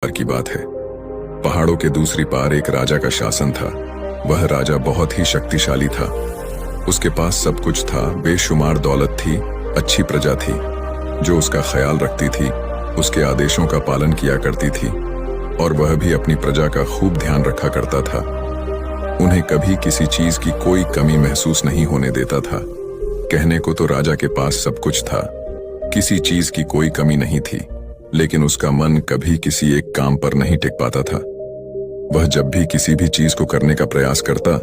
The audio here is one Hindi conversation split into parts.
बार की बात है। पहाड़ों के दूसरी पार एक राजा का शासन था। वह राजा बहुत ही शक्तिशाली था। उसके पास सब कुछ था, बेशुमार दौलत थी, अच्छी प्रजा थी जो उसका ख्याल रखती थी, उसके आदेशों का पालन किया करती थी और वह भी अपनी प्रजा का खूब ध्यान रखा करता था। उन्हें कभी किसी चीज की कोई कमी महसूस नहीं होने देता था। कहने को तो राजा के पास सब कुछ था, किसी चीज की कोई कमी नहीं थी, लेकिन उसका मन कभी किसी एक काम पर नहीं टिक पाता था। वह जब भी किसी भी चीज को करने का प्रयास करता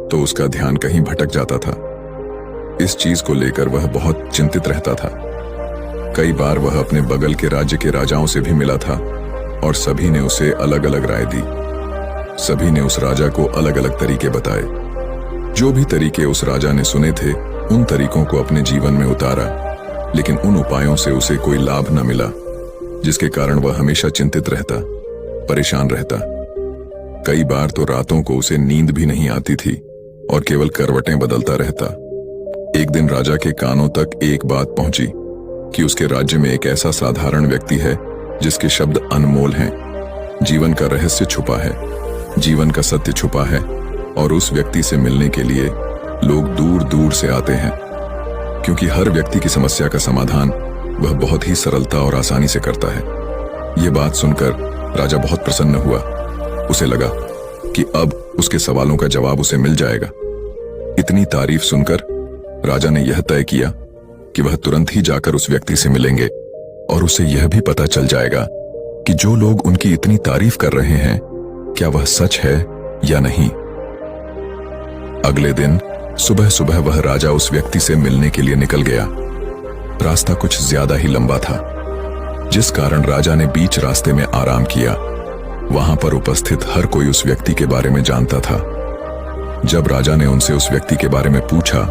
तो उसका ध्यान कहीं भटक जाता था। इस चीज को लेकर वह बहुत चिंतित रहता था। कई बार वह अपने बगल के राज्य के राजाओं से भी मिला था और सभी ने उसे अलग अलग राय दी। सभी ने उस राजा को अलग अलग तरीके बताए। जो भी तरीके उस राजा ने सुने थे उन तरीकों को अपने जीवन में उतारा, लेकिन उन उपायों से उसे कोई लाभ न मिला, जिसके कारण वह हमेशा चिंतित रहता, परेशान रहता। कई बार तो रातों को उसे नींद भी नहीं आती थी और केवल करवटें बदलता रहता। एक दिन राजा के कानों तक एक बात पहुंची कि उसके राज्य में एक ऐसा साधारण व्यक्ति है जिसके शब्द अनमोल हैं। जीवन का रहस्य छुपा है, जीवन का सत्य छुपा है और उस व्यक्ति से मिलने के लिए लोग दूर दूर से आते हैं, क्योंकि हर व्यक्ति की समस्या का समाधान वह बहुत ही सरलता और आसानी से करता है। यह बात सुनकर राजा बहुत प्रसन्न हुआ। उसे लगा कि अब उसके सवालों का जवाब उसे मिल जाएगा। इतनी तारीफ सुनकर राजा ने यह तय किया कि वह तुरंत ही जाकर उस व्यक्ति से मिलेंगे और उसे यह भी पता चल जाएगा कि जो लोग उनकी इतनी तारीफ कर रहे हैं क्या वह सच है या नहीं। अगले दिन सुबह सुबह वह राजा उस व्यक्ति से मिलने के लिए निकल गया। रास्ता कुछ ज्यादा ही लंबा था, जिस कारण राजा ने बीच रास्ते में आराम किया। वहां पर उपस्थित हर कोई उस व्यक्ति के बारे में जानता था। जब राजा ने उनसे उस व्यक्ति के बारे में पूछा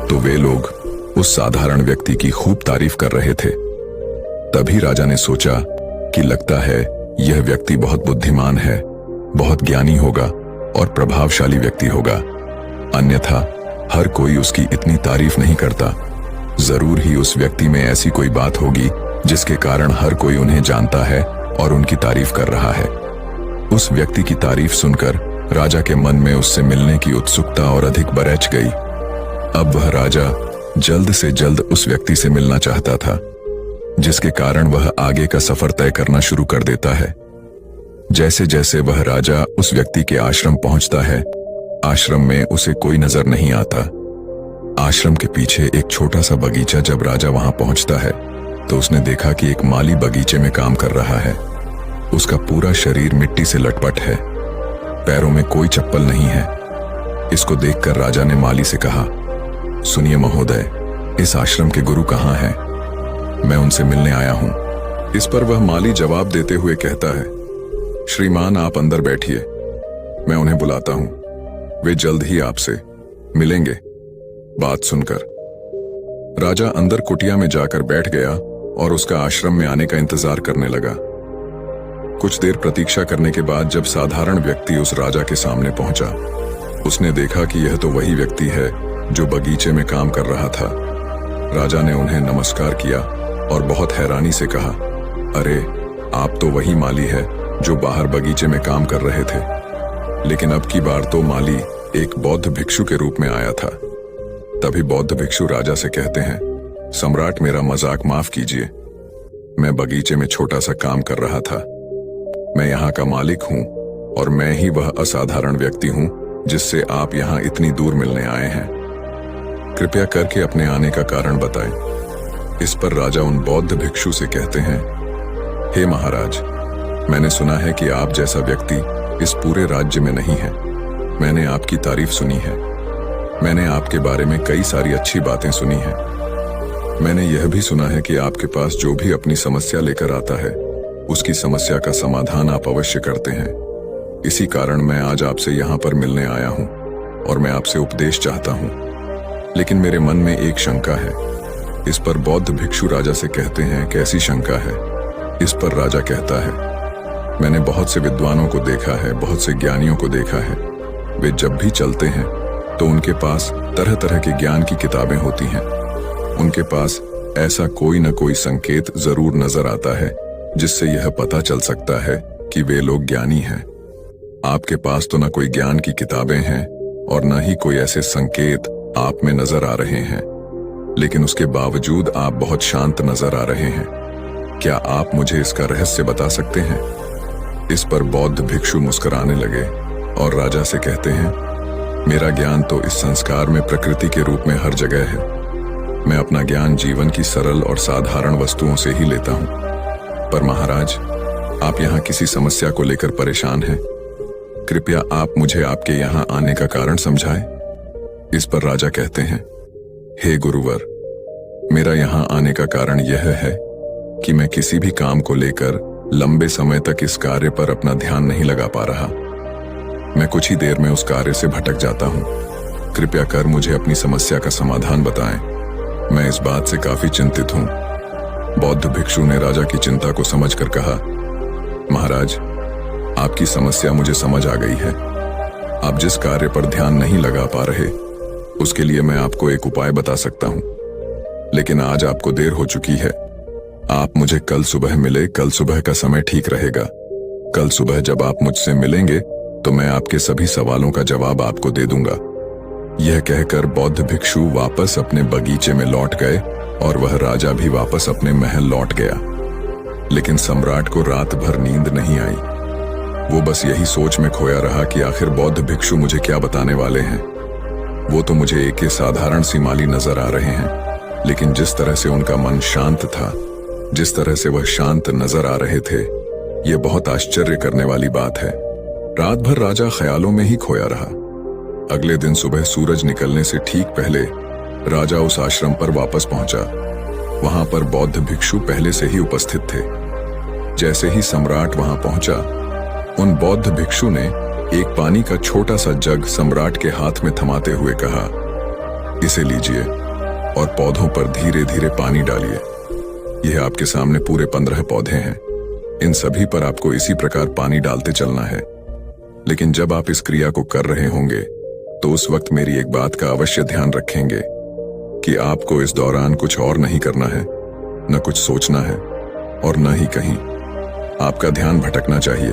तो वे लोग उस साधारण व्यक्ति की खूब तारीफ कर रहे थे। तभी राजा ने सोचा कि लगता है यह व्यक्ति बहुत बुद्धिमान है, बहुत ज्ञानी होगा और प्रभावशाली व्यक्ति होगा, अन्यथा हर कोई उसकी इतनी तारीफ नहीं करता। जरूर ही उस व्यक्ति में ऐसी कोई बात होगी जिसके कारण हर कोई उन्हें जानता है और उनकी तारीफ कर रहा है। उस व्यक्ति की तारीफ सुनकर राजा के मन में उससे मिलने की उत्सुकता और अधिक बरछ गई। अब वह राजा जल्द से जल्द उस व्यक्ति से मिलना चाहता था, जिसके कारण वह आगे का सफर तय करना शुरू कर देता है। जैसे जैसे वह राजा उस व्यक्ति के आश्रम पहुंचता है, आश्रम में उसे कोई नजर नहीं आता। आश्रम के पीछे एक छोटा सा बगीचा। जब राजा वहां पहुंचता है तो उसने देखा कि एक माली बगीचे में काम कर रहा है। उसका पूरा शरीर मिट्टी से लटपट है, पैरों में कोई चप्पल नहीं है। इसको देखकर राजा ने माली से कहा, सुनिए महोदय, इस आश्रम के गुरु कहाँ हैं? मैं उनसे मिलने आया हूं। इस पर वह माली जवाब देते हुए कहता है, श्रीमान आप अंदर बैठिए, मैं उन्हें बुलाता हूं, वे जल्द ही आपसे मिलेंगे। बात सुनकर राजा अंदर कुटिया में जाकर बैठ गया और उसका आश्रम में आने का इंतजार करने लगा। कुछ देर प्रतीक्षा करने के बाद जब साधारण व्यक्ति उस राजा के सामने पहुंचा, उसने देखा कि यह तो वही व्यक्ति है जो बगीचे में काम कर रहा था। राजा ने उन्हें नमस्कार किया और बहुत हैरानी से कहा, अरे आप तो वही माली है जो बाहर बगीचे में काम कर रहे थे, लेकिन अब की बार तो माली एक बौद्ध भिक्षु के रूप में आया था। तभी बौद्ध भिक्षु राजा से कहते हैं, सम्राट मेरा मजाक माफ कीजिए, मैं बगीचे में छोटा सा काम कर रहा था। मैं यहाँ का मालिक हूँ और मैं ही वह असाधारण व्यक्ति हूँ जिससे आप यहाँ इतनी दूर मिलने आए हैं। कृपया करके अपने आने का कारण बताएं। इस पर राजा उन बौद्ध भिक्षु से कहते हैं, हे महाराज, मैंने सुना है कि आप जैसा व्यक्ति इस पूरे राज्य में नहीं है। मैंने आपकी तारीफ सुनी है, मैंने आपके बारे में कई सारी अच्छी बातें सुनी हैं। मैंने यह भी सुना है कि आपके पास जो भी अपनी समस्या लेकर आता है उसकी समस्या का समाधान आप अवश्य करते हैं। इसी कारण मैं आज आपसे यहाँ पर मिलने आया हूँ और मैं आपसे उपदेश चाहता हूँ, लेकिन मेरे मन में एक शंका है। इस पर बौद्ध भिक्षु राजा से कहते हैं, कैसी शंका है? इस पर राजा कहता है, मैंने बहुत से विद्वानों को देखा है, बहुत से ज्ञानियों को देखा है। वे जब भी चलते हैं तो उनके पास तरह तरह के ज्ञान की किताबें होती हैं। उनके पास ऐसा कोई न कोई संकेत जरूर नजर आता है जिससे यह पता चल सकता है कि वे लोग ज्ञानी हैं। आपके पास तो न कोई ज्ञान की किताबें हैं और न ही कोई ऐसे संकेत आप में नजर आ रहे हैं, लेकिन उसके बावजूद आप बहुत शांत नजर आ रहे हैं। क्या आप मुझे इसका रहस्य बता सकते हैं? इस पर बौद्ध भिक्षु मुस्कुराने लगे और राजा से कहते हैं, मेरा ज्ञान तो इस संस्कार में प्रकृति के रूप में हर जगह है। मैं अपना ज्ञान जीवन की सरल और साधारण वस्तुओं से ही लेता हूं। पर महाराज, आप यहाँ किसी समस्या को लेकर परेशान हैं। कृपया आप मुझे आपके यहाँ आने का कारण समझाएं। इस पर राजा कहते हैं, हे गुरुवर, मेरा यहाँ आने का कारण यह है कि मैं किसी भी काम को लेकर लंबे समय तक इस कार्य पर अपना ध्यान नहीं लगा पा रहा। मैं कुछ ही देर में उस कार्य से भटक जाता हूँ। कृपया कर मुझे अपनी समस्या का समाधान बताएं। मैं इस बात से काफी चिंतित हूँ। बौद्ध भिक्षु ने राजा की चिंता को समझकर कहा, महाराज, आपकी समस्या मुझे समझ आ गई है। आप जिस कार्य पर ध्यान नहीं लगा पा रहे, उसके लिए मैं आपको एक उपाय बता सकता हूं, लेकिन आज आपको देर हो चुकी है। आप मुझे कल सुबह मिले। कल सुबह का समय ठीक रहेगा। कल सुबह जब आप मुझसे मिलेंगे तो मैं आपके सभी सवालों का जवाब आपको दे दूंगा। यह कहकर बौद्ध भिक्षु वापस अपने बगीचे में लौट गए और वह राजा भी वापस अपने महल लौट गया। लेकिन सम्राट को रात भर नींद नहीं आई। वो बस यही सोच में खोया रहा कि आखिर बौद्ध भिक्षु मुझे क्या बताने वाले हैं। वो तो मुझे एक साधारण सी माली नजर आ रहे हैं, लेकिन जिस तरह से उनका मन शांत था, जिस तरह से वह शांत नजर आ रहे थे, ये बहुत आश्चर्य करने वाली बात है। रात भर राजा ख्यालों में ही खोया रहा। अगले दिन सुबह सूरज निकलने से ठीक पहले राजा उस आश्रम पर वापस पहुंचा। वहां पर बौद्ध भिक्षु पहले से ही उपस्थित थे। जैसे ही सम्राट वहां पहुंचा, उन बौद्ध भिक्षु ने एक पानी का छोटा सा जग सम्राट के हाथ में थमाते हुए कहा, इसे लीजिए और पौधों पर धीरे धीरे पानी डालिए। यह आपके सामने पूरे 15 पौधे हैं। इन सभी पर आपको इसी प्रकार पानी डालते चलना है। लेकिन जब आप इस क्रिया को कर रहे होंगे तो उस वक्त मेरी एक बात का अवश्य ध्यान रखेंगे कि आपको इस दौरान कुछ और नहीं करना है, न कुछ सोचना है और न ही कहीं आपका ध्यान भटकना चाहिए।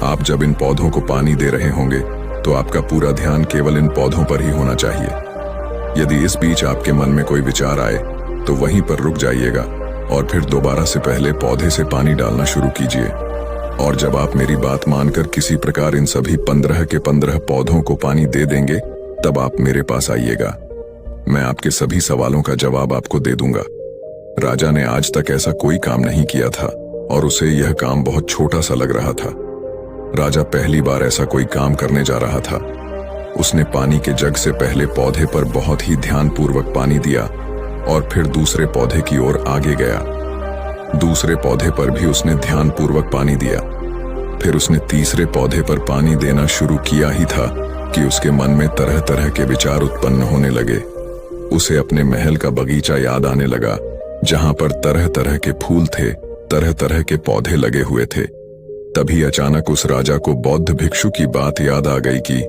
आप जब इन पौधों को पानी दे रहे होंगे तो आपका पूरा ध्यान केवल इन पौधों पर ही होना चाहिए। यदि इस बीच आपके मन में कोई विचार आए तो वहीं पर रुक जाइएगा और फिर दोबारा से पहले पौधे से पानी डालना शुरू कीजिए। और जब आप मेरी बात मानकर किसी प्रकार इन सभी 15 के 15 पौधों को पानी दे देंगे, तब आप मेरे पास आइएगा। मैं आपके सभी सवालों का जवाब आपको दे दूंगा। राजा ने आज तक ऐसा कोई काम नहीं किया था और उसे यह काम बहुत छोटा सा लग रहा था। राजा पहली बार ऐसा कोई काम करने जा रहा था। उसने पानी के जग से पहले पौधे पर बहुत ही ध्यानपूर्वक पानी दिया और फिर दूसरे पौधे की ओर आगे गया। दूसरे पौधे पर भी उसने ध्यानपूर्वक पानी दिया। फिर उसने तीसरे पौधे पर पानी देना शुरू किया ही था कि उसके मन में तरह तरह के विचार उत्पन्न होने लगे। उसे अपने महल का बगीचा याद आने लगा, जहां पर तरह तरह के फूल थे, तरह तरह के पौधे लगे हुए थे। तभी अचानक उस राजा को बौद्ध भिक्षु की बात याद आ गई कि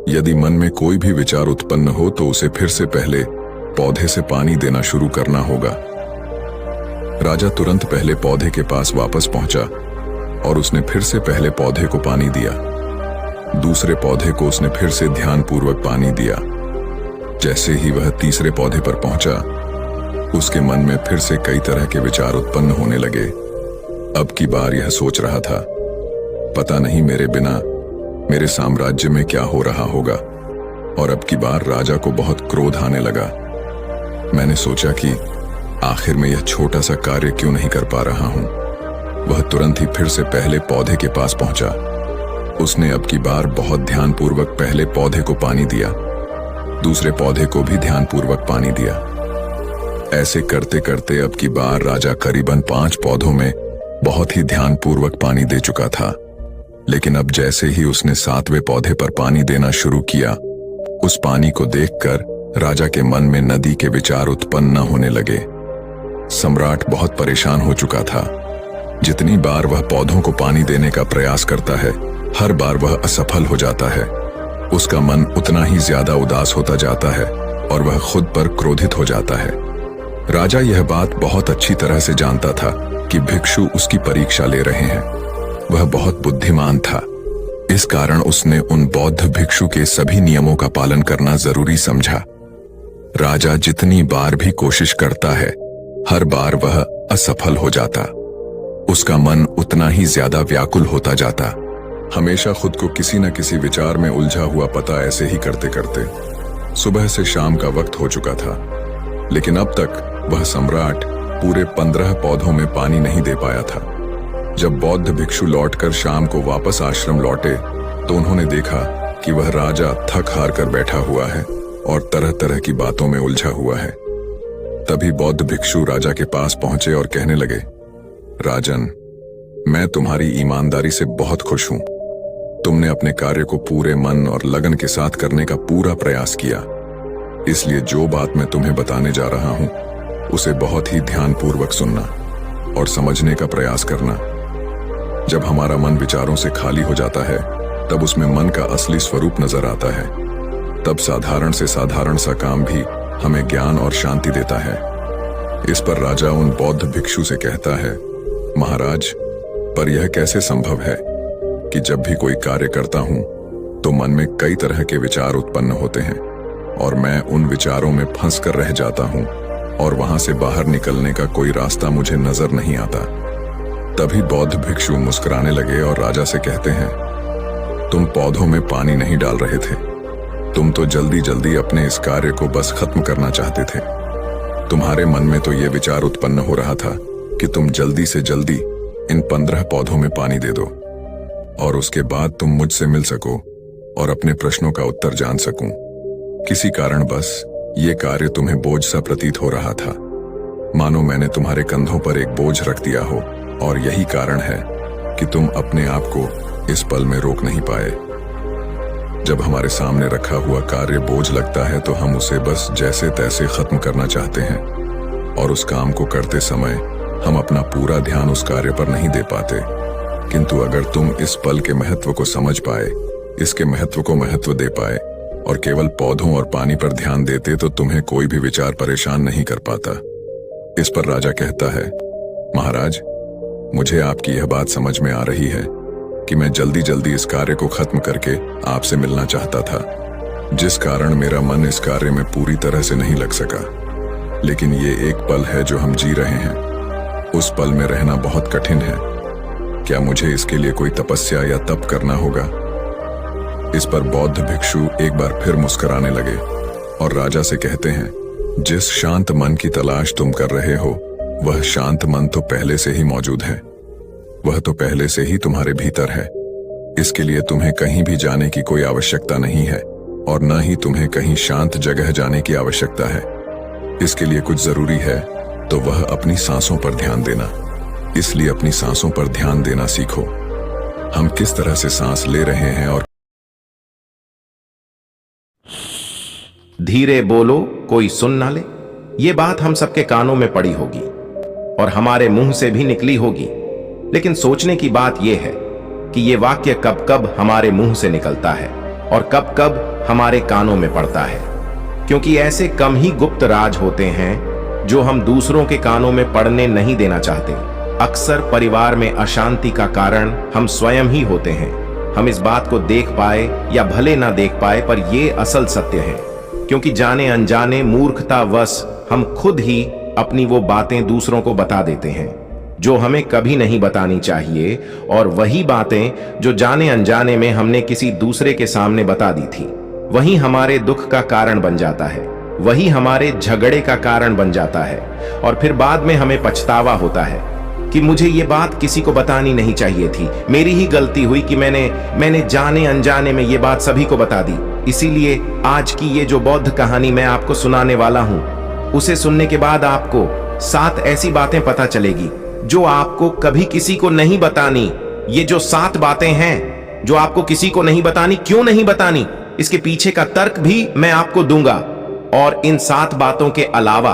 यदि मन में कोई भी विचार उत्पन्न हो तो उसे फिर से पहले पौधे से पानी देना शुरू करना होगा। राजा तुरंत पहले पौधे के पास वापस पहुंचा और उसने फिर से पहले पौधे को पानी दिया। दूसरे पौधे को उसने फिर से ध्यानपूर्वक पानी दिया। जैसे ही वह तीसरे पौधे पर पहुंचा, उसके मन में फिर से कई तरह के विचार उत्पन्न होने लगे। अब की बार यह सोच रहा था, पता नहीं मेरे बिना मेरे साम्राज्य में क्या हो रहा होगा। और अब की बार राजा को बहुत क्रोध आने लगा। मैंने सोचा कि आखिर में यह छोटा सा कार्य क्यों नहीं कर पा रहा हूं। वह तुरंत ही फिर से पहले पौधे के पास पहुंचा। उसने अब की बार बहुत ध्यानपूर्वक पहले पौधे को पानी दिया, दूसरे पौधे को भी ध्यानपूर्वक पानी दिया। ऐसे करते करते अब की बार राजा करीबन 5 पौधों में बहुत ही ध्यानपूर्वक पानी दे चुका था। लेकिन अब जैसे ही उसने 7वें पौधे पर पानी देना शुरू किया, उस पानी को देखकर राजा के मन में नदी के विचार उत्पन्न होने लगे। सम्राट बहुत परेशान हो चुका था। जितनी बार वह पौधों को पानी देने का प्रयास करता है, हर बार वह असफल हो जाता है। उसका मन उतना ही ज्यादा उदास होता जाता है और वह खुद पर क्रोधित हो जाता है। राजा यह बात बहुत अच्छी तरह से जानता था कि भिक्षु उसकी परीक्षा ले रहे हैं। वह बहुत बुद्धिमान था। इस कारण उसने उन बौद्ध भिक्षु के सभी नियमों का पालन करना जरूरी समझा। राजा जितनी बार भी कोशिश करता है, हर बार वह असफल हो जाता। उसका मन उतना ही ज्यादा व्याकुल होता जाता। हमेशा खुद को किसी न किसी विचार में उलझा हुआ पता ऐसे ही करते करते सुबह से शाम का वक्त हो चुका था, लेकिन अब तक वह सम्राट पूरे 15 पौधों में पानी नहीं दे पाया था। जब बौद्ध भिक्षु लौटकर शाम को वापस आश्रम लौटे तो उन्होंने देखा कि वह राजा थक हार कर बैठा हुआ है और तरह तरह की बातों में उलझा हुआ है। तभी बौद्ध भिक्षु राजा के पास पहुंचे और कहने लगे, राजन, मैं तुम्हारी ईमानदारी से बहुत खुश हूं। तुमने अपने कार्य को पूरे मन और लगन के साथ करने का पूरा प्रयास किया, इसलिए जो बात मैं तुम्हें बताने जा रहा हूं उसे बहुत ही ध्यानपूर्वक सुनना और समझने का प्रयास करना। जब हमारा मन विचारों से खाली हो जाता है तब उसमें मन का असली स्वरूप नजर आता है। तब साधारण से साधारण सा काम भी हमें ज्ञान और शांति देता है। इस पर राजा उन बौद्ध भिक्षु से कहता है, महाराज, पर यह कैसे संभव है कि जब भी कोई कार्य करता हूं तो मन में कई तरह के विचार उत्पन्न होते हैं और मैं उन विचारों में फंस कर रह जाता हूं और वहां से बाहर निकलने का कोई रास्ता मुझे नजर नहीं आता। तभी बौद्ध भिक्षु मुस्कुराने लगे और राजा से कहते हैं, तुम पौधों में पानी नहीं डाल रहे थे, तुम तो जल्दी जल्दी अपने इस कार्य को बस खत्म करना चाहते थे। तुम्हारे मन में तो यह विचार उत्पन्न हो रहा था कि तुम जल्दी से जल्दी इन 15 पौधों में पानी दे दो और उसके बाद तुम मुझसे मिल सको और अपने प्रश्नों का उत्तर जान सकूं। किसी कारण बस ये कार्य तुम्हें बोझ सा प्रतीत हो रहा था, मानो मैंने तुम्हारे कंधों पर एक बोझ रख दिया हो, और यही कारण है कि तुम अपने आप को इस पल में रोक नहीं पाए। जब हमारे सामने रखा हुआ कार्य बोझ लगता है तो हम उसे बस जैसे तैसे खत्म करना चाहते हैं और उस काम को करते समय हम अपना पूरा ध्यान उस कार्य पर नहीं दे पाते। किंतु अगर तुम इस पल के महत्व को समझ पाए, इसके महत्व को महत्व दे पाए और केवल पौधों और पानी पर ध्यान देते तो तुम्हें कोई भी विचार परेशान नहीं कर पाता। इस पर राजा कहता है, महाराज, मुझे आपकी यह बात समझ में आ रही है कि मैं जल्दी जल्दी इस कार्य को खत्म करके आपसे मिलना चाहता था, जिस कारण मेरा मन इस कार्य में पूरी तरह से नहीं लग सका। लेकिन ये एक पल है जो हम जी रहे हैं, उस पल में रहना बहुत कठिन है। क्या मुझे इसके लिए कोई तपस्या या तप करना होगा? इस पर बौद्ध भिक्षु एक बार फिर मुस्कुराने लगे और राजा से कहते हैं, जिस शांत मन की तलाश तुम कर रहे हो वह शांत मन तो पहले से ही मौजूद है, वह तो पहले से ही तुम्हारे भीतर है। इसके लिए तुम्हें कहीं भी जाने की कोई आवश्यकता नहीं है और न ही तुम्हें कहीं शांत जगह जाने की आवश्यकता है। इसके लिए कुछ जरूरी है तो वह अपनी सांसों पर ध्यान देना। इसलिए अपनी सांसों पर ध्यान देना सीखो। हम किस तरह से सांस ले रहे हैं और धीरे बोलो, कोई सुन ना ले। ये बात हम सबके कानों में पड़ी होगी और हमारे मुंह से भी निकली होगी, लेकिन सोचने की बात यह है कि ये वाक्य कब कब हमारे मुंह से निकलता है और कब कब हमारे कानों में पड़ता है, क्योंकि ऐसे कम ही गुप्त राज होते हैं जो हम दूसरों के कानों में पड़ने नहीं देना चाहते। अक्सर परिवार में अशांति का कारण हम स्वयं ही होते हैं। हम इस बात को देख पाए या भले ना देख पाए, पर यह असल सत्य है, क्योंकि जाने अनजाने मूर्खतावश हम खुद ही अपनी वो बातें दूसरों को बता देते हैं जो हमें कभी नहीं बतानी चाहिए, और वही बातें जो जाने अनजाने में हमने किसी दूसरे के सामने बता दी थी, वही हमारे दुख का कारण बन जाता है, वही हमारे झगड़े का कारण बन जाता है। और फिर बाद में हमें पछतावा होता है कि मुझे ये बात किसी को बतानी नहीं चाहिए थी, मेरी ही गलती हुई कि मैंने जाने अनजाने में ये बात सभी को बता दी। इसीलिए आज की ये जो बौद्ध कहानी मैं आपको सुनाने वाला हूं, उसे सुनने के बाद आपको 7 ऐसी बातें पता चलेगी जो आपको कभी किसी को नहीं बतानी। ये जो 7 बातें हैं जो आपको किसी को नहीं बतानी, क्यों नहीं बतानी, इसके पीछे का तर्क भी मैं आपको दूंगा। और इन 7 बातों के अलावा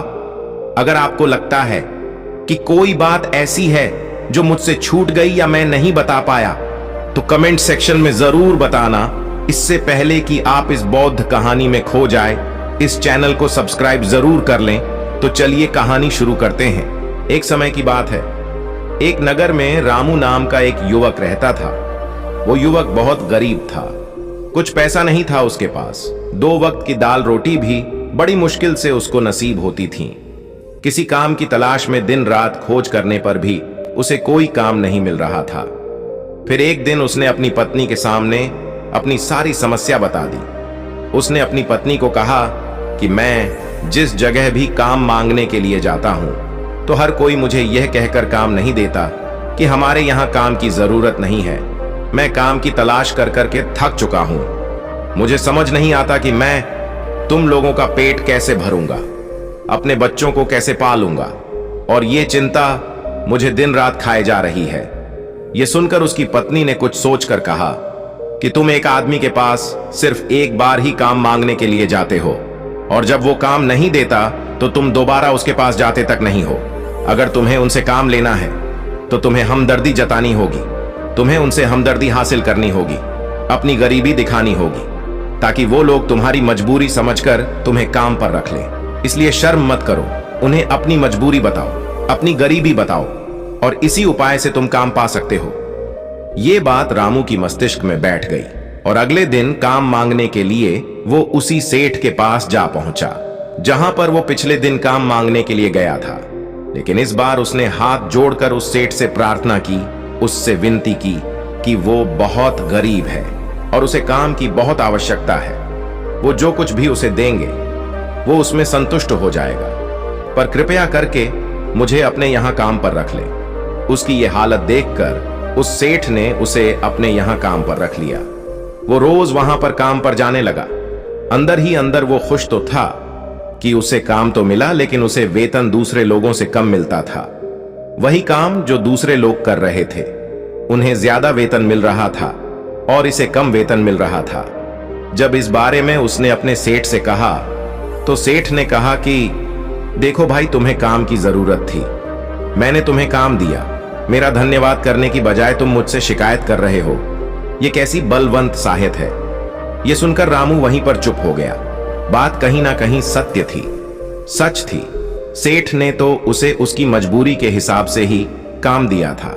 अगर आपको लगता है कि कोई बात ऐसी है जो मुझसे छूट गई या मैं नहीं बता पाया, तो कमेंट सेक्शन में जरूर बताना। इससे पहले कि आप इस बौद्ध कहानी में खो जाए, इस चैनल को सब्सक्राइब जरूर कर लें। तो चलिए कहानी शुरू करते हैं। एक समय की बात है, एक नगर में रामू नाम का एक युवक रहता था। वो युवक बहुत गरीब था। कुछ पैसा नहीं था उसके पास। 2 वक्त की दाल रोटी भी बड़ी मुश्किल से उसको नसीब होती थी। किसी काम की तलाश में दिन रात खोज करने पर भी उसे कोई काम नहीं मिल रहा था। फिर एक दिन उसने अपनी पत्नी के सामने अपनी सारी समस्या बता दी। उसने अपनी पत्नी को कहा कि मैं जिस जगह भी काम मांगने के लिए जाता हूं तो हर कोई मुझे यह कहकर काम नहीं देता कि हमारे यहां काम की जरूरत नहीं है। मैं काम की तलाश कर करके थक चुका हूं। मुझे समझ नहीं आता कि मैं तुम लोगों का पेट कैसे भरूंगा, अपने बच्चों को कैसे पालूंगा, और ये चिंता मुझे दिन रात खाए जा रही है। यह सुनकर उसकी पत्नी ने कुछ सोचकर कहा कि तुम एक आदमी के पास सिर्फ एक बार ही काम मांगने के लिए जाते हो, और जब वो काम नहीं देता तो तुम दोबारा उसके पास जाते तक नहीं हो। अगर तुम्हें उनसे काम लेना है तो तुम्हें हमदर्दी जतानी होगी, तुम्हें उनसे हमदर्दी हासिल करनी होगी, अपनी गरीबी दिखानी होगी, ताकि वो लोग तुम्हारी मजबूरी समझकर तुम्हें काम पर रख लें। इसलिए शर्म मत करो, उन्हें अपनी मजबूरी बताओ, अपनी गरीबी बताओ, और इसी उपाय से तुम काम पा सकते हो। ये बात रामू की मस्तिष्क में बैठ गई और अगले दिन काम मांगने के लिए वो उसी सेठ के पास जा पहुंचा जहां पर वो पिछले दिन काम मांगने के लिए गया था। लेकिन इस बार उसने हाथ जोड़कर उस सेठ से प्रार्थना की, उससे विनती की कि वो बहुत गरीब है और उसे काम की बहुत आवश्यकता है। वो जो कुछ भी उसे देंगे वो उसमें संतुष्ट हो जाएगा, पर कृपया करके मुझे अपने यहां काम पर रख ले। उसकी ये हालत देखकर उस सेठ ने उसे अपने यहां काम पर रख लिया। वो रोज वहां पर काम पर जाने लगा। अंदर ही अंदर वो खुश तो था कि उसे काम तो मिला, लेकिन उसे वेतन दूसरे लोगों से कम मिलता था। वही काम जो दूसरे लोग कर रहे थे, उन्हें ज्यादा वेतन मिल रहा था और इसे कम वेतन मिल रहा था। जब इस बारे में उसने अपने सेठ से कहा तो सेठ ने कहा कि देखो भाई, तुम्हें काम की जरूरत थी, मैंने तुम्हें काम दिया। मेरा धन्यवाद करने की बजाय तुम मुझसे शिकायत कर रहे हो। यह कैसी बलवंत साहत है। यह सुनकर रामू वहीं पर चुप हो गया। बात कहीं ना कहीं सत्य थी, सच थी। सेठ ने तो उसे उसकी मजबूरी के हिसाब से ही काम दिया था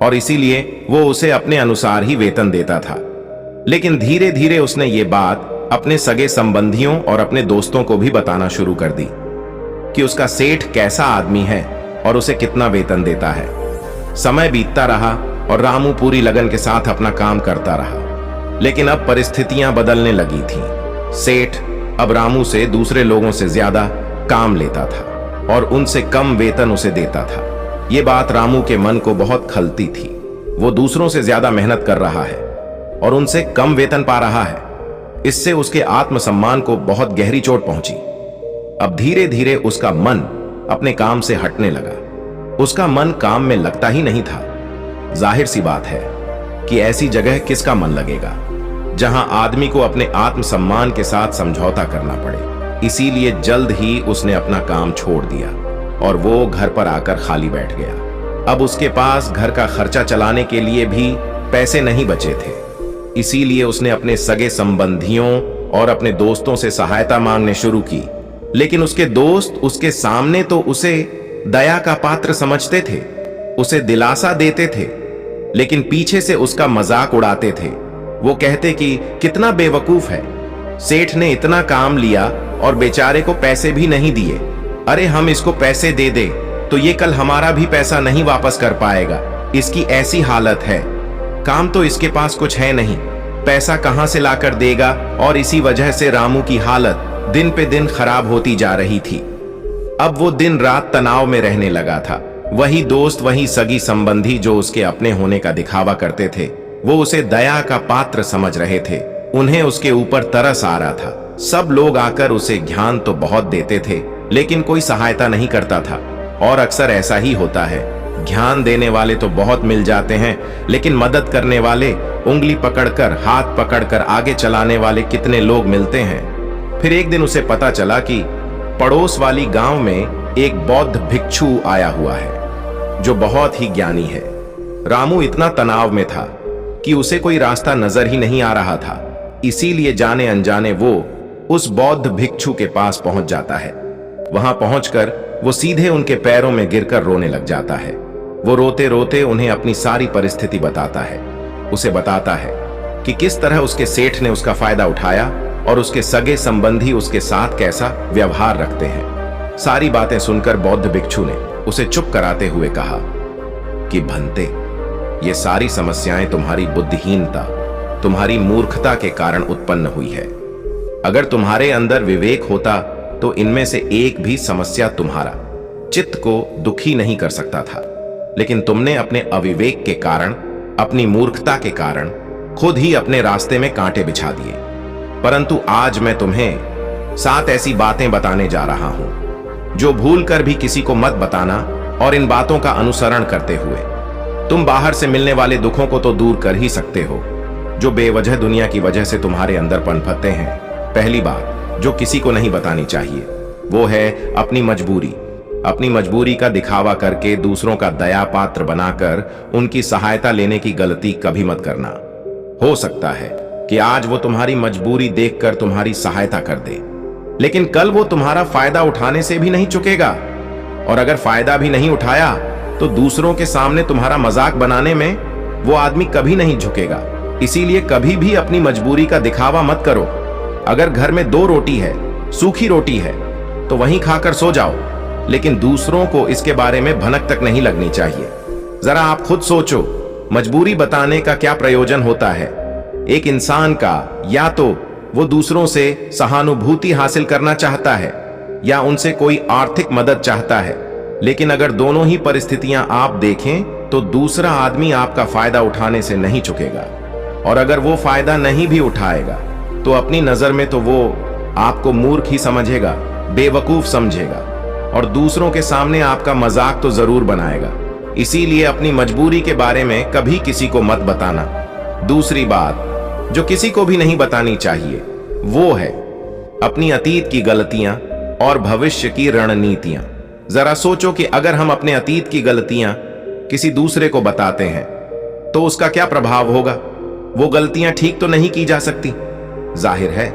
और इसीलिए वो उसे अपने अनुसार ही वेतन देता था। लेकिन धीरे धीरे उसने ये बात अपने सगे संबंधियों और अपने दोस्तों को भी बताना शुरू कर दी कि उसका सेठ कैसा आदमी है और उसे कितना वेतन देता है। समय बीतता रहा और रामू पूरी लगन के साथ अपना काम करता रहा। लेकिन अब परिस्थितियां बदलने लगी थीं। सेठ अब रामू से दूसरे लोगों से ज्यादा काम लेता था और उनसे कम वेतन उसे देता था। ये बात रामू के मन को बहुत खलती थी। वो दूसरों से ज्यादा मेहनत कर रहा है और उनसे कम वेतन पा रहा है। इससे उसके आत्मसम्मान को बहुत गहरी चोट पहुंची। अब धीरे धीरे उसका मन अपने काम से हटने लगा। उसका मन काम में लगता ही नहीं था। जाहिर सी बात है कि ऐसी जगह किसका मन लगेगा जहां आदमी को अपने आत्मसम्मान के साथ समझौता करना पड़े। इसीलिए जल्द ही उसने अपना काम छोड़ दिया और वो घर पर आकर खाली बैठ गया। अब उसके पास घर का खर्चा चलाने के लिए भी पैसे नहीं बचे थे। इसीलिए उसने अपने सगे संबंधियों और अपने दोस्तों से सहायता मांगने शुरू की। लेकिन उसके दोस्त उसके सामने तो उसे दया का पात्र समझते थे, उसे दिलासा देते थे, लेकिन पीछे से उसका मजाक उड़ाते थे। वो कहते कि कितना बेवकूफ है, सेठ ने इतना काम लिया और बेचारे को पैसे भी नहीं दिए। अरे हम इसको पैसे दे दे तो ये कल हमारा भी पैसा नहीं वापस कर पाएगा। इसकी ऐसी हालत है, काम तो इसके पास कुछ है नहीं, पैसा कहां से लाकर देगा। और इसी वजह से रामू की हालत दिन पे दिन खराब होती जा रही थी। अब वो दिन रात तनाव में रहने लगा था। वही दोस्त, वही सगी संबंधी जो उसके अपने होने का दिखावा करते थे, वो उसे दया का पात्र समझ रहे थे। उन्हें उसके ऊपर तरस आ रहा था। सब लोग आकर उसे ज्ञान तो बहुत देते थे, लेकिन कोई सहायता नहीं करता था। और अक्सर ऐसा ही होता है, ज्ञान देने वाले तो बहुत मिल जाते हैं, लेकिन मदद करने वाले, उंगली पकड़कर, हाथ पकड़कर आगे चलाने वाले कितने लोग मिलते हैं। फिर एक दिन उसे पता चला कि पड़ोस वाली गांव में एक बौद्ध भिक्षु आया हुआ है जो बहुत ही ज्ञानी है। रामू इतना तनाव में था कि उसे कोई रास्ता नजर ही नहीं आ रहा था। इसीलिए जाने अनजाने वो उस बौद्ध भिक्षु के पास पहुंच जाता है। वहां पहुंचकर वो सीधे उनके पैरों में गिरकर रोने लग जाता है। वो रोते रोते उन्हें अपनी सारी परिस्थिति बताता है। उसे बताता है कि किस तरह उसके सेठ ने उसका फायदा उठाया और उसके सगे संबंधी उसके साथ कैसा व्यवहार रखते हैं। सारी बातें सुनकर बौद्ध भिक्षु ने उसे चुप कराते हुए कहा कि भंते, ये सारी समस्याएं तुम्हारी बुद्धिहीनता, तुम्हारी मूर्खता के कारण उत्पन्न हुई है। अगर तुम्हारे अंदर विवेक होता तो इनमें से एक भी समस्या तुम्हारा चित्त को दुखी नहीं कर सकता था, लेकिन तुमने अपने अविवेक के कारण, अपनी मूर्खता के कारण खुद ही अपने रास्ते में कांटे बिछा दिए। परंतु आज मैं तुम्हें 7 ऐसी बातें बताने जा रहा हूं जो भूल कर भी किसी को मत बताना, और इन बातों का अनुसरण करते हुए तुम बाहर से मिलने वाले दुखों को तो दूर कर ही सकते हो जो बेवजह दुनिया की वजह से तुम्हारे अंदर पनपते हैं। पहली बात जो किसी को नहीं बतानी चाहिए वो है अपनी मजबूरी। अपनी मजबूरी का दिखावा करके दूसरों का दया पात्र बनाकर उनकी सहायता लेने की गलती कभी मत करना। हो सकता है कि आज वो तुम्हारी मजबूरी देखकर तुम्हारी सहायता कर दे, लेकिन कल वो तुम्हारा फायदा उठाने से भी नहीं चुकेगा, और अगर फायदा भी नहीं उठाया तो दूसरों के सामने तुम्हारा मजाक बनाने में वो आदमी कभी नहीं झुकेगा। इसीलिए कभी भी अपनी मजबूरी का दिखावा मत करो। अगर घर में 2 रोटी है, सूखी रोटी है, तो वहीं खाकर सो जाओ, लेकिन दूसरों को इसके बारे में भनक तक नहीं लगनी चाहिए। जरा आप खुद सोचो, मजबूरी बताने का क्या प्रयोजन होता है एक इंसान का? या तो वो दूसरों से सहानुभूति हासिल करना चाहता है या उनसे कोई आर्थिक मदद चाहता है, लेकिन अगर दोनों ही परिस्थितियां आप देखें तो दूसरा आदमी आपका फायदा उठाने से नहीं चुकेगा, और अगर वो फायदा नहीं भी उठाएगा तो अपनी नजर में तो वो आपको मूर्ख ही समझेगा, बेवकूफ समझेगा, और दूसरों के सामने आपका मजाक तो जरूर बनाएगा। इसीलिए अपनी मजबूरी के बारे में कभी किसी को मत बताना। दूसरी बात जो किसी को भी नहीं बतानी चाहिए वो है अपनी अतीत की गलतियां और भविष्य की रणनीतियां। जरा सोचो कि अगर हम अपने अतीत की गलतियां किसी दूसरे को बताते हैं तो उसका क्या प्रभाव होगा? वो गलतियां ठीक तो नहीं की जा सकती, जाहिर है,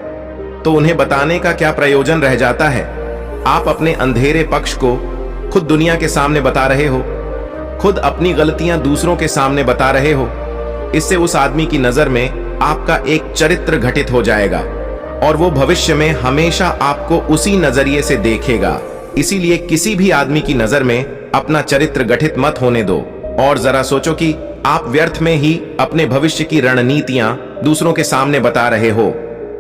तो उन्हें बताने का क्या प्रयोजन रह जाता है? आप अपने अंधेरे पक्ष को खुद दुनिया के सामने बता रहे हो, खुद अपनी गलतियां दूसरों के सामने बता रहे हो। इससे उस आदमी की नजर में आपका एक चरित्र घटित हो जाएगा और वो भविष्य में हमेशा आपको उसी नजरिए से देखेगा। इसीलिए किसी भी आदमी की नजर में अपना चरित्र गठित मत होने दो, और जरा सोचो कि आप व्यर्थ में ही अपने भविष्य की रणनीतियां दूसरों के सामने बता रहे हो।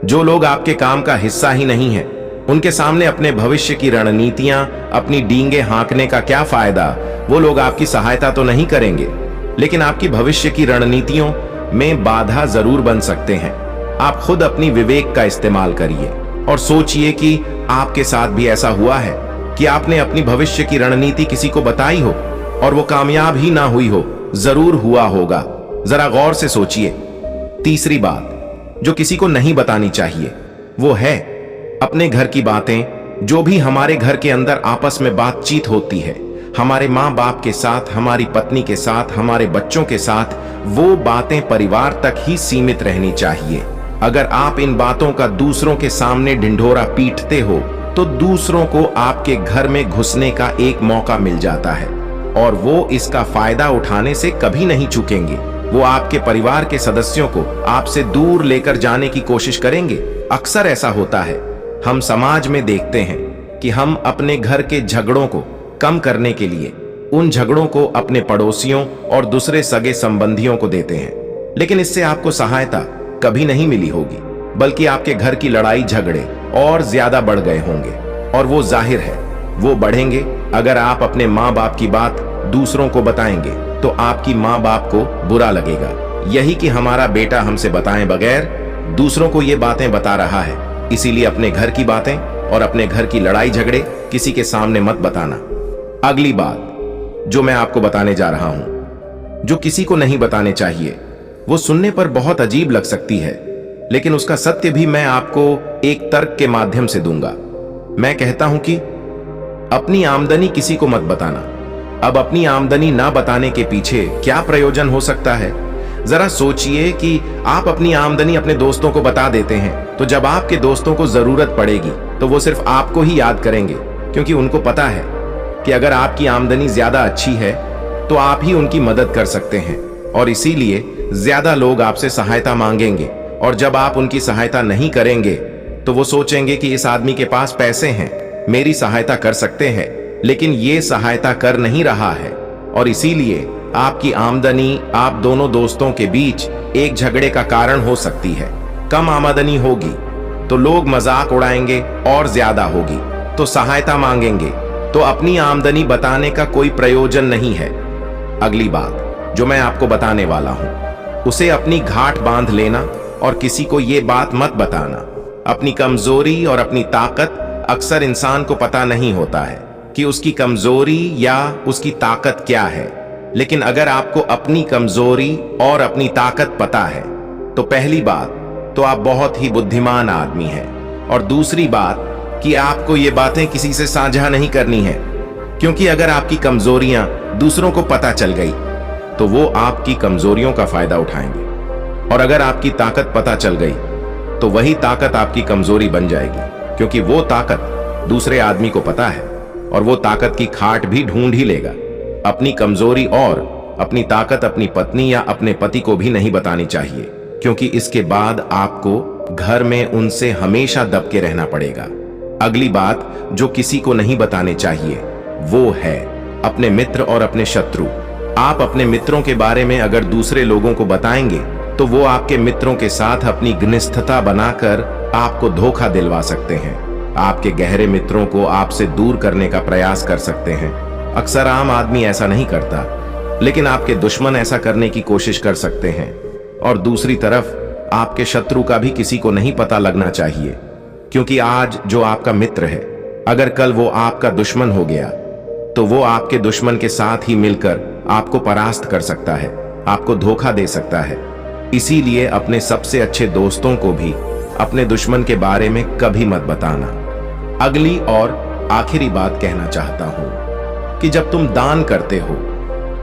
जो लोग आपके काम का हिस्सा ही नहीं है उनके सामने अपने भविष्य की रणनीतियां, अपनी डींगे हाँकने का क्या फायदा? वो लोग आपकी सहायता तो नहीं करेंगे, लेकिन आपकी भविष्य की रणनीतियों में बाधा जरूर बन सकते हैं। आप खुद अपनी विवेक का इस्तेमाल करिए और सोचिए कि आपके साथ भी ऐसा हुआ है कि आपने अपनी भविष्य की रणनीति किसी को बताई हो और वो कामयाब ही ना हुई हो। जरूर हुआ होगा, जरा गौर से सोचिए। तीसरी बात जो किसी को नहीं बतानी चाहिए वो है अपने घर की बातें। जो भी हमारे घर के अंदर आपस में बातचीत होती है, हमारे माँ बाप के साथ, हमारी पत्नी के साथ, हमारे बच्चों के साथ, वो बातें परिवार तक ही सीमित रहनी चाहिए। अगर आप इन बातों का दूसरों के सामने ढिंढोरा पीटते हो तो दूसरों को आपके घर में घुसने का एक मौका मिल जाता है, और वो इसका फायदा उठाने से कभी नहीं चूकेंगे। वो आपके परिवार के सदस्यों को आपसे दूर लेकर जाने की कोशिश करेंगे। अक्सर ऐसा होता है, हम समाज में देखते हैं कि हम अपने घर के झगड़ों को कम करने के लिए उन झगड़ों को अपने पड़ोसियों और दूसरे सगे संबंधियों को देते हैं, लेकिन इससे आपको सहायता कभी नहीं मिली होगी, बल्कि आपके घर की लड़ाई झगड़े और ज्यादा बढ़ गए होंगे। और वो जाहिर है वो बढ़ेंगे अगर आप अपने माँ बाप की बात दूसरों को बताएंगे तो आपकी माँ बाप को बुरा लगेगा। यही कि हमारा बेटा हमसे बताए बगैर दूसरों को ये बातें बता रहा है। इसीलिए अपने घर की बातें और अपने घर की लड़ाई झगड़े किसी के सामने मत बताना। अगली बात जो मैं आपको बताने जा रहा हूं, जो किसी को नहीं बताने चाहिए, वो सुनने पर बहुत अजीब लग सकती है, लेकिन उसका सत्य भी मैं आपको एक तर्क के माध्यम से दूंगा। मैं कहता हूं कि अपनी आमदनी किसी को मत बताना। अब अपनी आमदनी ना बताने के पीछे क्या प्रयोजन हो सकता है? जरा सोचिए कि आप अपनी आमदनी अपने दोस्तों को बता देते हैं, तो जब आपके दोस्तों को जरूरत पड़ेगी तो वो सिर्फ आपको ही याद करेंगे, क्योंकि उनको पता है कि अगर आपकी आमदनी ज्यादा अच्छी है तो आप ही उनकी मदद कर सकते हैं, और इसीलिए ज्यादा लोग आपसे सहायता मांगेंगे। और जब आप उनकी सहायता नहीं करेंगे तो वो सोचेंगे कि इस आदमी के पास पैसे हैं, मेरी सहायता कर सकते हैं, लेकिन ये सहायता कर नहीं रहा है। और इसीलिए आपकी आमदनी आप दोनों दोस्तों के बीच एक झगड़े का कारण हो सकती है। कम आमदनी होगी तो लोग मजाक उड़ाएंगे, और ज्यादा होगी तो सहायता मांगेंगे, तो अपनी आमदनी बताने का कोई प्रयोजन नहीं है। अगली बात जो मैं आपको बताने वाला हूं, उसे अपनी घाट बांध लेना और किसी को यह बात मत बताना। अपनी कमजोरी और अपनी ताकत अक्सर इंसान को पता नहीं होता है कि उसकी कमजोरी या उसकी ताकत क्या है। लेकिन अगर आपको अपनी कमजोरी और अपनी ताकत पता है तो पहली बात तो आप बहुत ही बुद्धिमान आदमी हैं, और दूसरी बात कि आपको ये बातें किसी से साझा नहीं करनी है, क्योंकि अगर आपकी कमजोरियां दूसरों को पता चल गई तो वो आपकी कमजोरियों का फायदा उठाएंगे, और अगर आपकी ताकत पता चल गई तो वही ताकत आपकी कमजोरी बन जाएगी, क्योंकि वो ताकत दूसरे आदमी को पता है और वो ताकत की खाट भी ढूंढ ही लेगा। अपनी कमजोरी और अपनी ताकत अपनी पत्नी या अपने पति को भी नहीं बतानी चाहिए, क्योंकि इसके बाद आपको घर में उनसे हमेशा दब के रहना पड़ेगा। अगली बात जो किसी को नहीं बताने चाहिए वो है अपने मित्र और अपने शत्रु। आप अपने मित्रों के बारे में अगर दूसरे लोगों को बताएंगे तो वो आपके मित्रों के साथ अपनी घनिष्ठता बनाकर आपको धोखा दिलवा सकते हैं, आपके गहरे मित्रों को आपसे दूर करने का प्रयास कर सकते हैं। अक्सर आम आदमी ऐसा नहीं करता, लेकिन आपके दुश्मन ऐसा करने की कोशिश कर सकते हैं। और दूसरी तरफ आपके शत्रु का भी किसी को नहीं पता लगना चाहिए, क्योंकि आज जो आपका मित्र है अगर कल वो आपका दुश्मन हो गया तो वो आपके दुश्मन के साथ ही मिलकर आपको परास्त कर सकता है, आपको धोखा दे सकता है। इसीलिए अपने सबसे अच्छे दोस्तों को भी अपने दुश्मन के बारे में कभी मत बताना। अगली और आखिरी बात कहना चाहता हूं कि जब तुम दान करते हो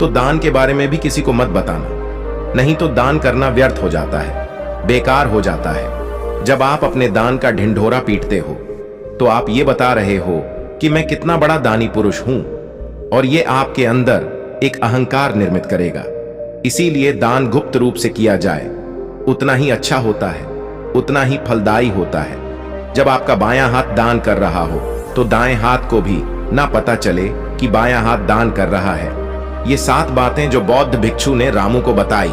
तो दान के बारे में भी किसी को मत बताना, नहीं तो दान करना व्यर्थ हो जाता है, बेकार हो जाता है। जब आप अपने दान का ढिंढोरा पीटते हो तो आप ये बता रहे हो कि मैं कितना बड़ा दानी पुरुष हूं, और ये आपके अंदर एक अहंकार निर्मित करेगा। इसीलिए दान गुप्त रूप से किया जाए उतना ही अच्छा होता है, उतना ही फलदायी होता है। जब आपका बायां हाथ दान कर रहा हो तो दाएं हाथ को भी ना पता चले कि बायां हाथ दान कर रहा है। ये 7 बातें जो बौद्ध भिक्षु ने रामू को बताई,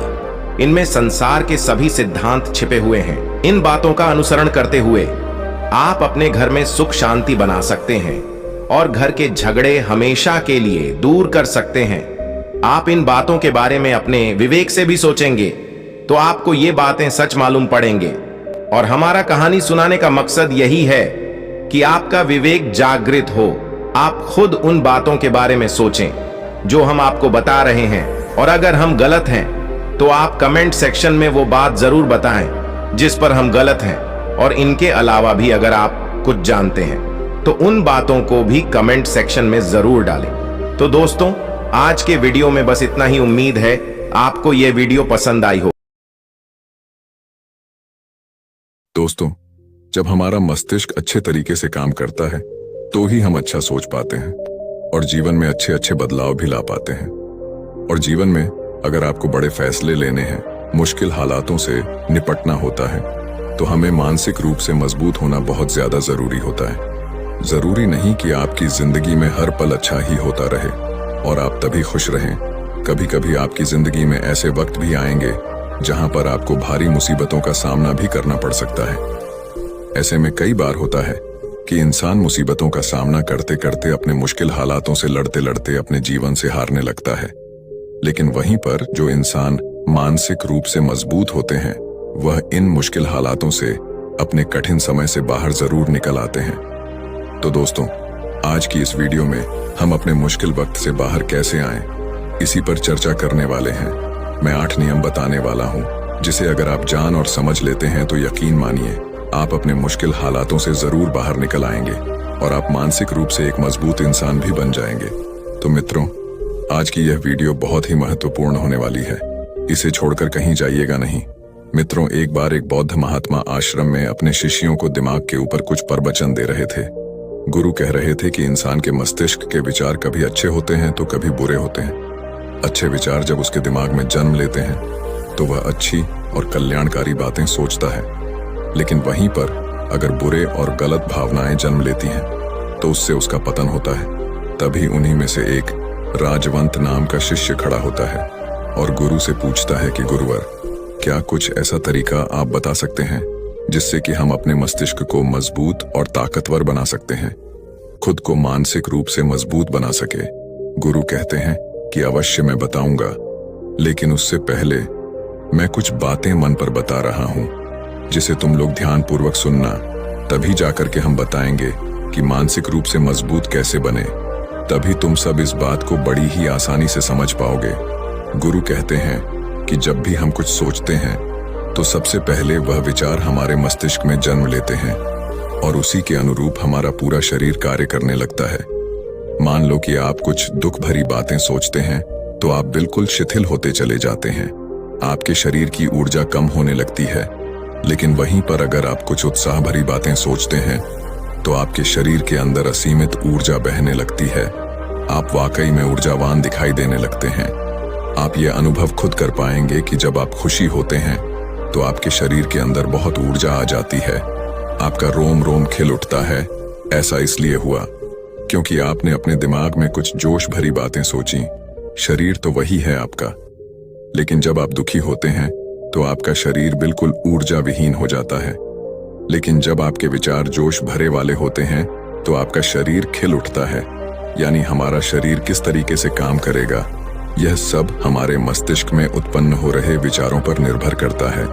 इनमें संसार के सभी सिद्धांत छिपे हुए हैं। इन बातों का अनुसरण करते हुए आप अपने घर में सुख शांति बना सकते हैं और घर के झगड़े हमेशा के लिए दूर कर सकते हैं। आप इन बातों के बारे में अपने विवेक से भी सोचेंगे तो आपको ये बातें सच मालूम पड़ेंगे। और हमारा कहानी सुनाने का मकसद यही है कि आपका विवेक जागृत हो, आप खुद उन बातों के बारे में सोचें जो हम आपको बता रहे हैं, और अगर हम गलत हैं तो आप कमेंट सेक्शन में वो बात जरूर बताएं जिस पर हम गलत हैं, और इनके अलावा भी अगर आप कुछ जानते हैं तो उन बातों को भी कमेंट सेक्शन में जरूर डालें। तो दोस्तों, आज के वीडियो में बस इतना ही। उम्मीद है आपको यह वीडियो पसंद आई हो। दोस्तों, जब हमारा मस्तिष्क अच्छे तरीके से काम करता है तो ही हम अच्छा सोच पाते हैं और जीवन में अच्छे अच्छे बदलाव भी ला पाते हैं। और जीवन में अगर आपको बड़े फैसले लेने हैं, मुश्किल हालातों से निपटना होता है, तो हमें मानसिक रूप से मजबूत होना बहुत ज्यादा जरूरी होता है। जरूरी नहीं कि आपकी जिंदगी में हर पल अच्छा ही होता रहे और आप तभी खुश रहें। कभी कभी आपकी जिंदगी में ऐसे वक्त भी आएंगे जहां पर आपको भारी मुसीबतों का सामना भी करना पड़ सकता है। ऐसे में कई बार होता है कि इंसान मुसीबतों का सामना करते करते अपने मुश्किल हालातों से लड़ते लड़ते अपने जीवन से हारने लगता है। लेकिन वहीं पर जो इंसान मानसिक रूप से मजबूत होते हैं, वह इन मुश्किल हालातों से अपने कठिन समय से बाहर जरूर निकल आते हैं। तो दोस्तों, आज की इस वीडियो में हम अपने मुश्किल वक्त से बाहर कैसे आएं, इसी पर चर्चा करने वाले हैं। मैं 8 नियम बताने वाला हूं, जिसे अगर आप जान और समझ लेते हैं तो यकीन मानिए आप अपने मुश्किल हालातों से जरूर बाहर निकल आएंगे और आप मानसिक रूप से एक मजबूत इंसान भी बन जाएंगे। तो मित्रों, आज की यह वीडियो बहुत ही महत्वपूर्ण होने वाली है, इसे छोड़कर कहीं जाइएगा नहीं। मित्रों, एक बार एक बौद्ध महात्मा आश्रम में अपने शिष्यों को दिमाग के ऊपर कुछ प्रवचन दे रहे थे। गुरु कह रहे थे कि इंसान के मस्तिष्क के विचार कभी अच्छे होते हैं तो कभी बुरे होते हैं। अच्छे विचार जब उसके दिमाग में जन्म लेते हैं तो वह अच्छी और कल्याणकारी बातें सोचता है, लेकिन वहीं पर अगर बुरे और गलत भावनाएं जन्म लेती हैं तो उससे उसका पतन होता है। तभी उन्हीं में से एक राजवंत नाम का शिष्य खड़ा होता है और गुरु से पूछता है कि गुरुवर, क्या कुछ ऐसा तरीका आप बता सकते हैं जिससे कि हम अपने मस्तिष्क को मजबूत और ताकतवर बना सकते हैं, खुद को मानसिक रूप से मजबूत बना सके। गुरु कहते हैं कि अवश्य मैं बताऊंगा, लेकिन उससे पहले मैं कुछ बातें मन पर बता रहा हूं जिसे तुम लोग ध्यान पूर्वक सुनना, तभी जाकर के हम बताएंगे कि मानसिक रूप से मजबूत कैसे बने। तभी तुम सब इस बात को बड़ी ही आसानी से समझ पाओगे। गुरु कहते हैं कि जब भी हम कुछ सोचते हैं तो सबसे पहले वह विचार हमारे मस्तिष्क में जन्म लेते हैं और उसी के अनुरूप हमारा पूरा शरीर कार्य करने लगता है। मान लो कि आप कुछ दुख भरी बातें सोचते हैं तो आप बिल्कुल शिथिल होते चले जाते हैं, आपके शरीर की ऊर्जा कम होने लगती है। लेकिन वहीं पर अगर आप कुछ उत्साह भरी बातें सोचते हैं तो आपके शरीर के अंदर असीमित ऊर्जा बहने लगती है, आप वाकई में ऊर्जावान दिखाई देने लगते हैं। आप ये अनुभव खुद कर पाएंगे कि जब आप खुशी होते हैं तो आपके शरीर के अंदर बहुत ऊर्जा आ जाती है, आपका रोम रोम खिल उठता है। ऐसा इसलिए हुआ क्योंकि आपने अपने दिमाग में कुछ जोश भरी बातें सोची। शरीर तो वही है आपका, लेकिन जब आप दुखी होते हैं तो आपका शरीर बिल्कुल ऊर्जा विहीन हो जाता है। लेकिन जब आपके विचार जोश भरे वाले होते हैं तो आपका शरीर खिल उठता है। यानी हमारा शरीर किस तरीके से काम करेगा, यह सब हमारे मस्तिष्क में उत्पन्न हो रहे विचारों पर निर्भर करता है।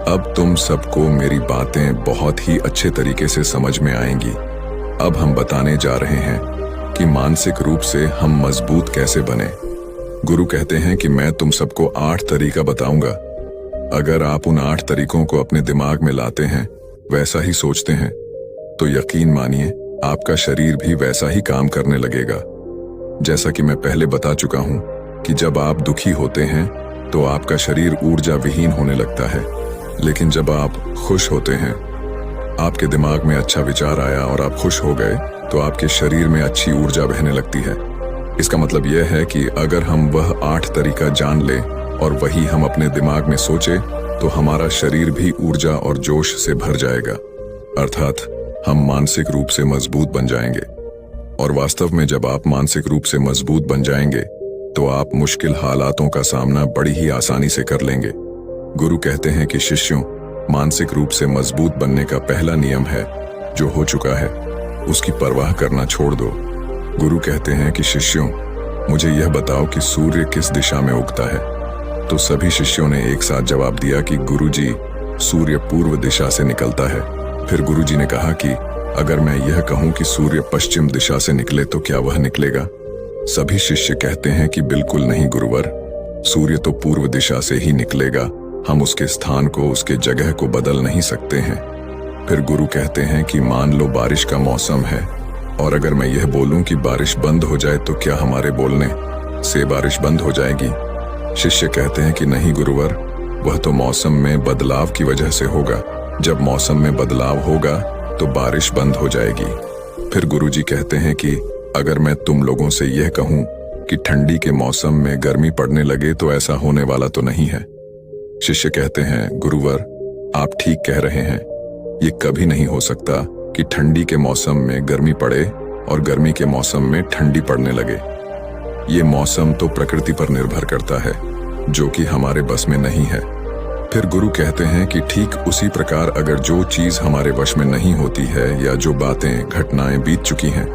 अब तुम सबको मेरी बातें बहुत ही अच्छे तरीके से समझ में आएंगी। अब हम बताने जा रहे हैं कि मानसिक रूप से हम मजबूत कैसे बने। गुरु कहते हैं कि मैं तुम सबको 8 तरीका बताऊंगा। अगर आप उन 8 तरीकों को अपने दिमाग में लाते हैं, वैसा ही सोचते हैं, तो यकीन मानिए आपका शरीर भी वैसा ही काम करने लगेगा। जैसा कि मैं पहले बता चुका हूं कि जब आप दुखी होते हैं तो आपका शरीर ऊर्जा विहीन होने लगता है, लेकिन जब आप खुश होते हैं, आपके दिमाग में अच्छा विचार आया और आप खुश हो गए तो आपके शरीर में अच्छी ऊर्जा बहने लगती है। इसका मतलब यह है कि अगर हम वह 8 तरीका जान लें और वही हम अपने दिमाग में सोचे तो हमारा शरीर भी ऊर्जा और जोश से भर जाएगा, अर्थात हम मानसिक रूप से मजबूत बन जाएंगे। और वास्तव में जब आप मानसिक रूप से मजबूत बन जाएंगे तो आप मुश्किल हालातों का सामना बड़ी ही आसानी से कर लेंगे। गुरु कहते हैं कि शिष्यों, मानसिक रूप से मजबूत बनने का पहला नियम है, जो हो चुका है उसकी परवाह करना छोड़ दो। गुरु कहते हैं कि शिष्यों, मुझे यह बताओ कि सूर्य किस दिशा में उगता है। तो सभी शिष्यों ने एक साथ जवाब दिया कि गुरुजी, सूर्य पूर्व दिशा से निकलता है। फिर गुरुजी ने कहा कि अगर मैं यह कहूं कि सूर्य पश्चिम दिशा से निकले तो क्या वह निकलेगा? सभी शिष्य कहते हैं कि बिल्कुल नहीं गुरुवर, सूर्य तो पूर्व दिशा से ही निकलेगा, हम उसके स्थान को, उसके जगह को बदल नहीं सकते हैं। फिर गुरु कहते हैं कि मान लो बारिश का मौसम है और अगर मैं यह बोलूं कि बारिश बंद हो जाए तो क्या हमारे बोलने से बारिश बंद हो जाएगी? शिष्य कहते हैं कि नहीं गुरुवर, वह तो मौसम में बदलाव की वजह से होगा। जब मौसम में बदलाव होगा तो बारिश बंद हो जाएगी। फिर गुरुजी कहते हैं कि अगर मैं तुम लोगों से यह कहूं कि ठंडी के मौसम में गर्मी पड़ने लगे तो ऐसा होने वाला तो नहीं है। शिष्य कहते हैं गुरुवर, आप ठीक कह रहे हैं, ये कभी नहीं हो सकता कि ठंडी के मौसम में गर्मी पड़े और गर्मी के मौसम में ठंडी पड़ने लगे। ये मौसम तो प्रकृति पर निर्भर करता है, जो कि हमारे बस में नहीं है। फिर गुरु कहते हैं कि ठीक उसी प्रकार अगर जो चीज हमारे वश में नहीं होती है या जो बातें, घटनाएं बीत चुकी हैं,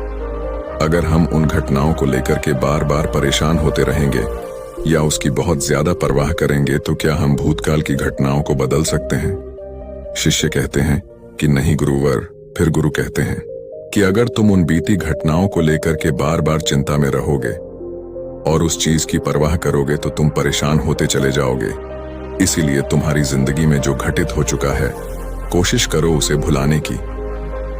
अगर हम उन घटनाओं को लेकर के बार बार परेशान होते रहेंगे या उसकी बहुत ज्यादा परवाह करेंगे तो क्या हम भूतकाल की घटनाओं को बदल सकते हैं? शिष्य कहते हैं कि नहीं गुरुवर। फिर गुरु कहते हैं कि अगर तुम उन बीती घटनाओं को लेकर के बार बार चिंता में रहोगे और उस चीज की परवाह करोगे तो तुम परेशान होते चले जाओगे। इसीलिए तुम्हारी जिंदगी में जो घटित हो चुका है, कोशिश करो उसे भुलाने की,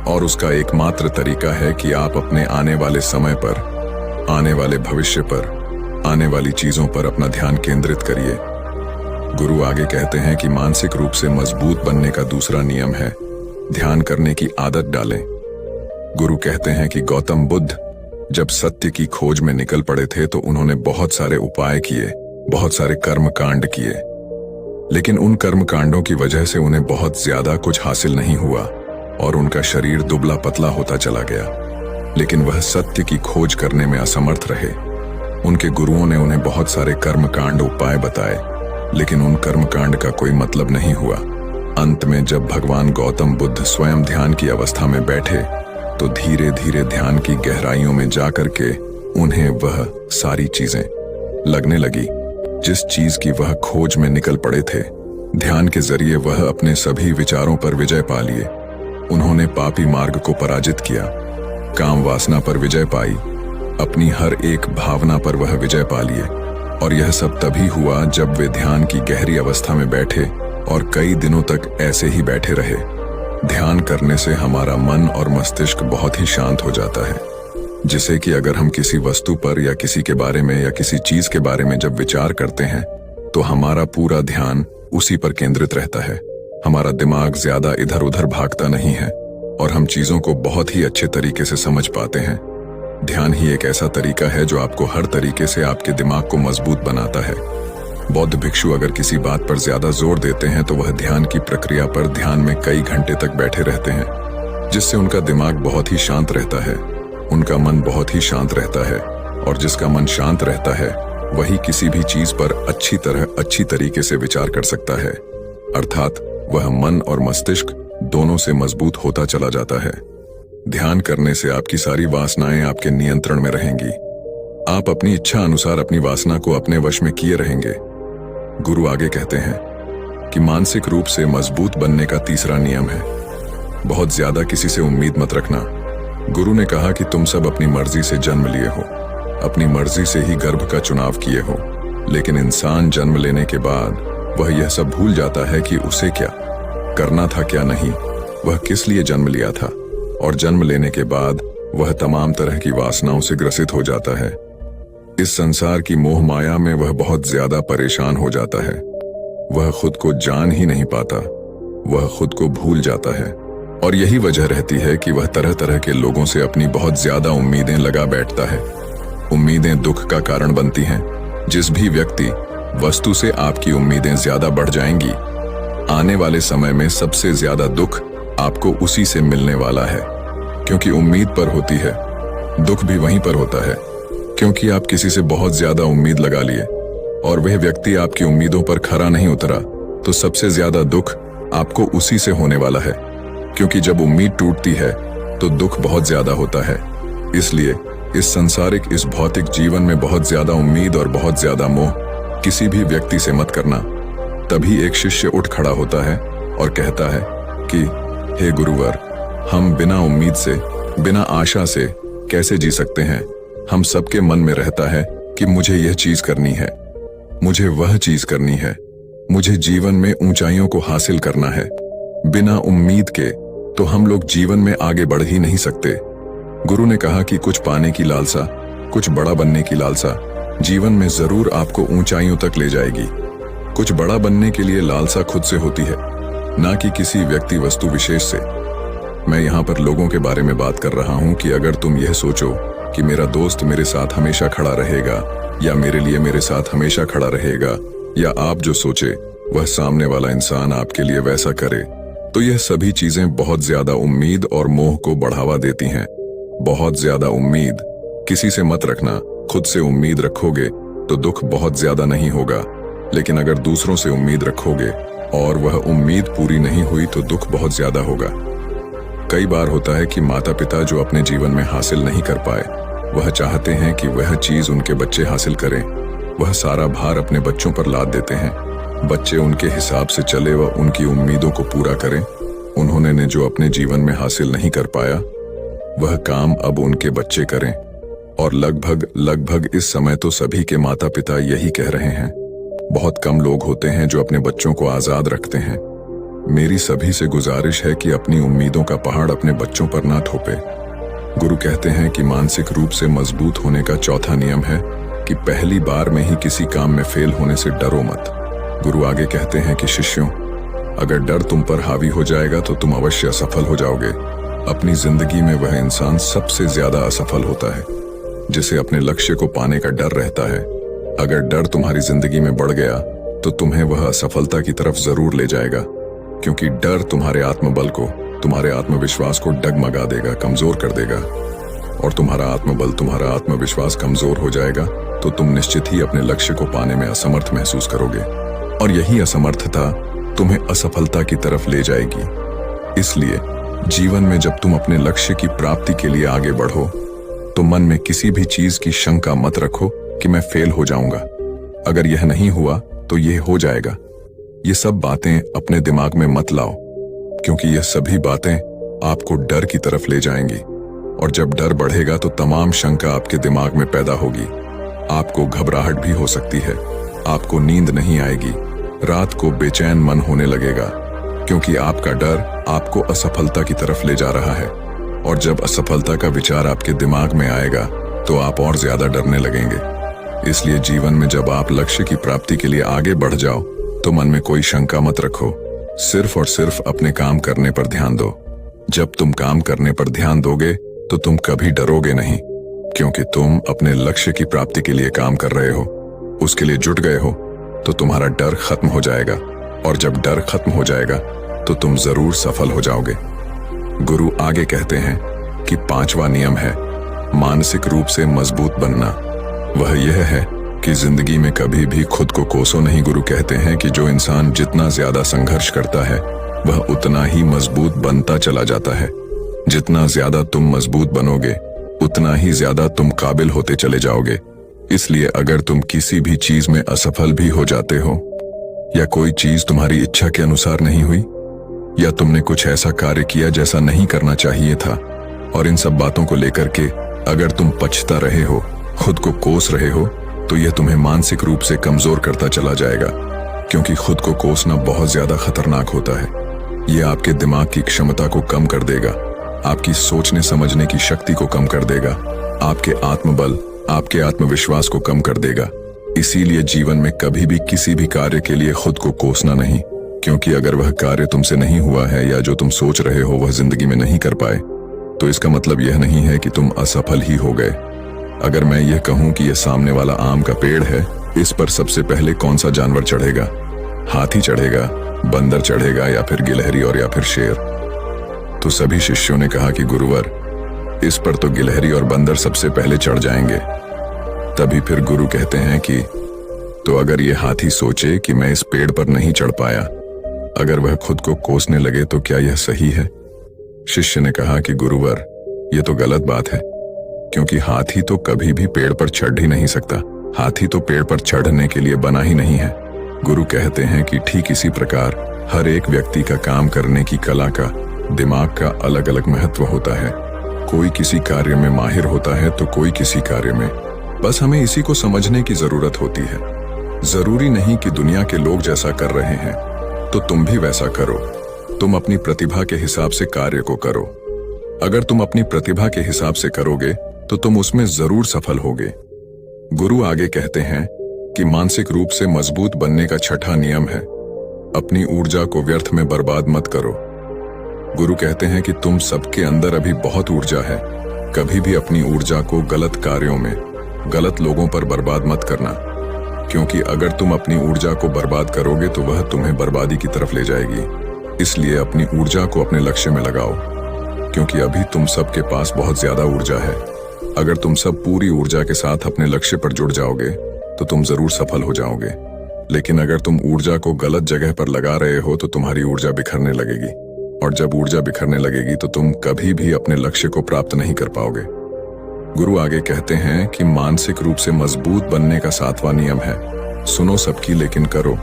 और उसका एकमात्र तरीका है कि आप अपने आने वाले समय पर, आने वाले भविष्य पर, आने वाली चीजों पर अपना ध्यान केंद्रित करिए। गुरु आगे कहते हैं कि मानसिक रूप से मजबूत बनने का दूसरा नियम है ध्यान करने की आदत डालें। गुरु कहते हैं कि गौतम बुद्ध, जब सत्य की खोज में निकल पड़े थे तो उन्होंने बहुत सारे उपाय किए, बहुत सारे कर्म कांड किए, लेकिन उन कर्म कांडों की वजह से उन्हें बहुत ज्यादा कुछ हासिल नहीं हुआ और उनका शरीर दुबला पतला होता चला गया। लेकिन वह सत्य की खोज करने में असमर्थ रहे। उनके गुरुओं ने उन्हें बहुत सारे कर्म कांड उपाय बताए, लेकिन उन कर्म कांड का कोई मतलब नहीं हुआ। अंत में जब भगवान गौतम बुद्ध स्वयं ध्यान की अवस्था में बैठे तो धीरे धीरे ध्यान की गहराइयों में जाकर के उन्हें वह सारी चीजें लगने लगी जिस चीज की वह खोज में निकल पड़े थे। ध्यान के जरिए वह अपने सभी विचारों पर विजय पा लिए। उन्होंने पापी मार्ग को पराजित किया, काम वासना पर विजय पाई, अपनी हर एक भावना पर वह विजय पा लिए। और यह सब तभी हुआ जब वे ध्यान की गहरी अवस्था में बैठे और कई दिनों तक ऐसे ही बैठे रहे। ध्यान करने से हमारा मन और मस्तिष्क बहुत ही शांत हो जाता है, जिसे कि अगर हम किसी वस्तु पर या किसी के बारे में या किसी चीज के बारे में जब विचार करते हैं तो हमारा पूरा ध्यान उसी पर केंद्रित रहता है। हमारा दिमाग ज्यादा इधर उधर भागता नहीं है और हम चीजों को बहुत ही अच्छे तरीके से समझ पाते हैं। ध्यान ही एक ऐसा तरीका है जो आपको हर तरीके से आपके दिमाग को मजबूत बनाता है। बौद्ध भिक्षु अगर किसी बात पर ज्यादा जोर देते हैं तो वह ध्यान की प्रक्रिया पर ध्यान में कई घंटे तक बैठे रहते हैं, जिससे उनका दिमाग बहुत ही शांत रहता है, उनका मन बहुत ही शांत रहता है। और जिसका मन शांत रहता है वही किसी भी चीज पर अच्छी तरीके से विचार कर सकता है, अर्थात वह मन और मस्तिष्क दोनों से मजबूत होता चला जाता है। ध्यान करने से आपकी सारी वासनाएं आपके नियंत्रण में रहेंगी। आप अपनी इच्छा अनुसार अपनी वासना को अपने वश में किए रहेंगे। गुरु आगे कहते हैं कि मानसिक रूप से मजबूत बनने का तीसरा नियम है, बहुत ज्यादा किसी से उम्मीद मत रखना। गुरु ने कहा कि तुम सब अपनी मर्जी से जन्म लिए हो, अपनी मर्जी से ही गर्भ का चुनाव किए हो, लेकिन इंसान जन्म लेने के बाद वह यह सब भूल जाता है कि उसे क्या करना था क्या नहीं, वह किस लिए जन्म लिया था। और जन्म लेने के बाद वह तमाम तरह की वासनाओं से ग्रसित हो जाता है। इस संसार की मोह माया में वह बहुत ज्यादा परेशान हो जाता है। वह खुद को जान ही नहीं पाता, वह खुद को भूल जाता है। और यही वजह रहती है कि वह तरह तरह के लोगों से अपनी बहुत ज्यादा उम्मीदें लगा बैठता है। उम्मीदें दुख का कारण बनती हैं। जिस भी व्यक्ति वस्तु से आपकी उम्मीदें ज्यादा बढ़ जाएंगी, आने वाले समय में सबसे ज्यादा दुख आपको उसी से मिलने वाला है, क्योंकि उम्मीद पर होती है। दुख भी वहीं पर होता है, क्योंकि आप किसी से बहुत ज्यादा उम्मीद लगा लिए और वह व्यक्ति आपकी उम्मीदों पर खरा नहीं उतरा, तो सबसे ज्यादा दुख आपको उसी से होने वाला है। क्योंकि जब उम्मीद टूटती है तो दुख बहुत ज्यादा होता है। इसलिए इस संसारिक, इस भौतिक जीवन में बहुत ज्यादा उम्मीद और बहुत ज्यादा मोह किसी भी व्यक्ति से मत करना। तभी एक शिष्य उठ खड़ा होता है और कहता है कि हे गुरुवर, हम बिना उम्मीद से, बिना आशा से कैसे जी सकते हैं। हम सबके मन में रहता है कि मुझे यह चीज करनी है, मुझे वह चीज करनी है, मुझे जीवन में ऊंचाइयों को हासिल करना है। बिना उम्मीद के तो हम लोग जीवन में आगे बढ़ ही नहीं सकते। गुरु ने कहा कि कुछ पाने की लालसा, कुछ बड़ा बनने की लालसा जीवन में जरूर आपको ऊंचाइयों तक ले जाएगी। कुछ बड़ा बनने के लिए लालसा खुद से होती है, ना कि किसी व्यक्ति वस्तु विशेष से। मैं यहाँ पर लोगों के बारे में बात कर रहा हूँ कि अगर तुम यह सोचो कि मेरा दोस्त मेरे साथ हमेशा खड़ा रहेगा या मेरे लिए मेरे साथ हमेशा खड़ा रहेगा, या आप जो सोचे वह सामने वाला इंसान आपके लिए वैसा करे, तो यह सभी चीजें बहुत ज्यादा उम्मीद और मोह को बढ़ावा देती हैं। बहुत ज्यादा उम्मीद किसी से मत रखना। खुद से उम्मीद रखोगे तो दुख बहुत ज्यादा नहीं होगा, लेकिन अगर दूसरों से उम्मीद रखोगे और वह उम्मीद पूरी नहीं हुई तो दुख बहुत ज्यादा होगा। कई बार होता है कि माता पिता जो अपने जीवन में हासिल नहीं कर पाए, वह चाहते हैं कि वह चीज उनके बच्चे हासिल करें। वह सारा भार अपने बच्चों पर लाद देते हैं। बच्चे उनके हिसाब से चले व उनकी उम्मीदों को पूरा करें। उन्होंने ने जो अपने जीवन में हासिल नहीं कर पाया, वह काम अब उनके बच्चे करें। और लगभग इस समय तो सभी के माता पिता यही कह रहे हैं। बहुत कम लोग होते हैं जो अपने बच्चों को आजाद रखते हैं। मेरी सभी से गुजारिश है कि अपनी उम्मीदों का पहाड़ अपने बच्चों पर ना थोपे। गुरु कहते हैं कि मानसिक रूप से मजबूत होने का चौथा नियम है कि पहली बार में ही किसी काम में फेल होने से डरो मत। गुरु आगे कहते हैं कि शिष्यों, अगर डर तुम पर हावी हो जाएगा तो तुम अवश्य असफल हो जाओगे। अपनी जिंदगी में वह इंसान सबसे ज्यादा असफल होता है जिसे अपने लक्ष्य को पाने का डर रहता है। अगर डर तुम्हारी जिंदगी में बढ़ गया तो तुम्हें वह असफलता की तरफ जरूर ले जाएगा, क्योंकि डर तुम्हारे आत्मबल को, तुम्हारे आत्मविश्वास को डगमगा देगा, कमजोर कर देगा। और तुम्हारा आत्मबल, तुम्हारा आत्मविश्वास कमजोर हो जाएगा तो तुम निश्चित ही अपने लक्ष्य को पाने में असमर्थ महसूस करोगे, और यही असमर्थता तुम्हें असफलता की तरफ ले जाएगी। इसलिए जीवन में जब तुम अपने लक्ष्य की प्राप्ति के लिए आगे बढ़ो तो मन में किसी भी चीज की शंका मत रखो कि मैं फेल हो जाऊंगा, अगर यह नहीं हुआ तो यह हो जाएगा। ये सब बातें अपने दिमाग में मत लाओ, क्योंकि यह सभी बातें आपको डर की तरफ ले जाएंगी, और जब डर बढ़ेगा तो तमाम शंका आपके दिमाग में पैदा होगी। आपको घबराहट भी हो सकती है, आपको नींद नहीं आएगी, रात को बेचैन मन होने लगेगा, क्योंकि आपका डर आपको असफलता की तरफ ले जा रहा है। और जब असफलता का विचार आपके दिमाग में आएगा तो आप और ज्यादा डरने लगेंगे। इसलिए जीवन में जब आप लक्ष्य की प्राप्ति के लिए आगे बढ़ जाओ तो मन में कोई शंका मत रखो, सिर्फ और सिर्फ अपने काम करने पर ध्यान दो। जब तुम काम करने पर ध्यान दोगे तो तुम कभी डरोगे नहीं, क्योंकि तुम अपने लक्ष्य की प्राप्ति के लिए काम कर रहे हो, उसके लिए जुट गए हो, तो तुम्हारा डर खत्म हो जाएगा। और जब डर खत्म हो जाएगा तो तुम जरूर सफल हो जाओगे। गुरु आगे कहते हैं कि 5वां नियम है मानसिक रूप से मजबूत बनना। वह यह है कि जिंदगी में कभी भी खुद को कोसो नहीं। गुरु कहते हैं कि जो इंसान जितना ज्यादा संघर्ष करता है वह उतना ही मजबूत बनता चला जाता है। जितना ज्यादा तुम मजबूत बनोगे उतना ही ज्यादा तुम काबिल होते चले जाओगे। इसलिए अगर तुम किसी भी चीज में असफल भी हो जाते हो, या कोई चीज तुम्हारी इच्छा के अनुसार नहीं हुई, या तुमने कुछ ऐसा कार्य किया जैसा नहीं करना चाहिए था, और इन सब बातों को लेकर के अगर तुम पछता रहे हो, खुद को कोस रहे हो, तो यह तुम्हें मानसिक रूप से कमजोर करता चला जाएगा, क्योंकि खुद को कोसना बहुत ज्यादा खतरनाक होता है। यह आपके दिमाग की क्षमता को कम कर देगा, आपकी सोचने समझने की शक्ति को कम कर देगा, आपके आत्मबल, आपके आत्मविश्वास को कम कर देगा। इसीलिए जीवन में कभी भी किसी भी कार्य के लिए खुद को कोसना नहीं, क्योंकि अगर वह कार्य तुमसे नहीं हुआ है या जो तुम सोच रहे हो वह जिंदगी में नहीं कर पाए, तो इसका मतलब यह नहीं है कि तुम असफल ही हो गए। अगर मैं यह कहूं कि यह सामने वाला आम का पेड़ है, इस पर सबसे पहले कौन सा जानवर चढ़ेगा? हाथी चढ़ेगा, बंदर चढ़ेगा, या फिर गिलहरी और या फिर शेर? तो सभी शिष्यों ने कहा कि गुरुवर, इस पर तो गिलहरी और बंदर सबसे पहले चढ़ जाएंगे। तभी फिर गुरु कहते हैं कि तो अगर ये हाथी सोचे कि मैं इस पेड़ पर नहीं चढ़ पाया, अगर वह खुद को कोसने लगे, तो क्या यह सही है? शिष्य ने कहा कि गुरुवर, यह तो गलत बात है, क्योंकि हाथी तो कभी भी पेड़ पर चढ़ ही नहीं सकता। हाथी तो पेड़ पर चढ़ने के लिए बना ही नहीं है। गुरु कहते हैं कि ठीक इसी प्रकार हर एक व्यक्ति का काम करने की कला का, दिमाग का अलग अलग महत्व होता है। कोई किसी कार्य में माहिर होता है तो कोई किसी कार्य में। बस हमें इसी को समझने की जरूरत होती है। जरूरी नहीं कि दुनिया के लोग जैसा कर रहे हैं तो तुम भी वैसा करो। तुम अपनी प्रतिभा के हिसाब से कार्य को करो। अगर तुम अपनी प्रतिभा के हिसाब से करोगे तो तुम उसमें जरूर सफल होगे। गुरु आगे कहते हैं कि मानसिक रूप से मजबूत बनने का 6वां नियम है अपनी ऊर्जा को व्यर्थ में बर्बाद मत करो। गुरु कहते हैं कि तुम सबके अंदर अभी बहुत ऊर्जा है। कभी भी अपनी ऊर्जा को गलत कार्यों में, गलत लोगों पर बर्बाद मत करना, क्योंकि अगर तुम अपनी ऊर्जा को बर्बाद करोगे तो वह तुम्हें बर्बादी की तरफ ले जाएगी। इसलिए अपनी ऊर्जा को अपने लक्ष्य में लगाओ, क्योंकि अभी तुम सबके पास बहुत ज्यादा ऊर्जा है। अगर तुम सब पूरी ऊर्जा के साथ अपने लक्ष्य पर जुड़ जाओगे तो तुम जरूर सफल हो जाओगे। लेकिन अगर तुम ऊर्जा को गलत जगह पर लगा रहे हो तो तुम्हारी ऊर्जा बिखरने लगेगी, और जब ऊर्जा बिखरने लगेगी तो तुम कभी भी अपने लक्ष्य को प्राप्त नहीं कर पाओगे। गुरु आगे कहते हैं कि मानसिक रूप से मजबूत बनने का 7वां नियम है सुनो सबकी लेकिन करो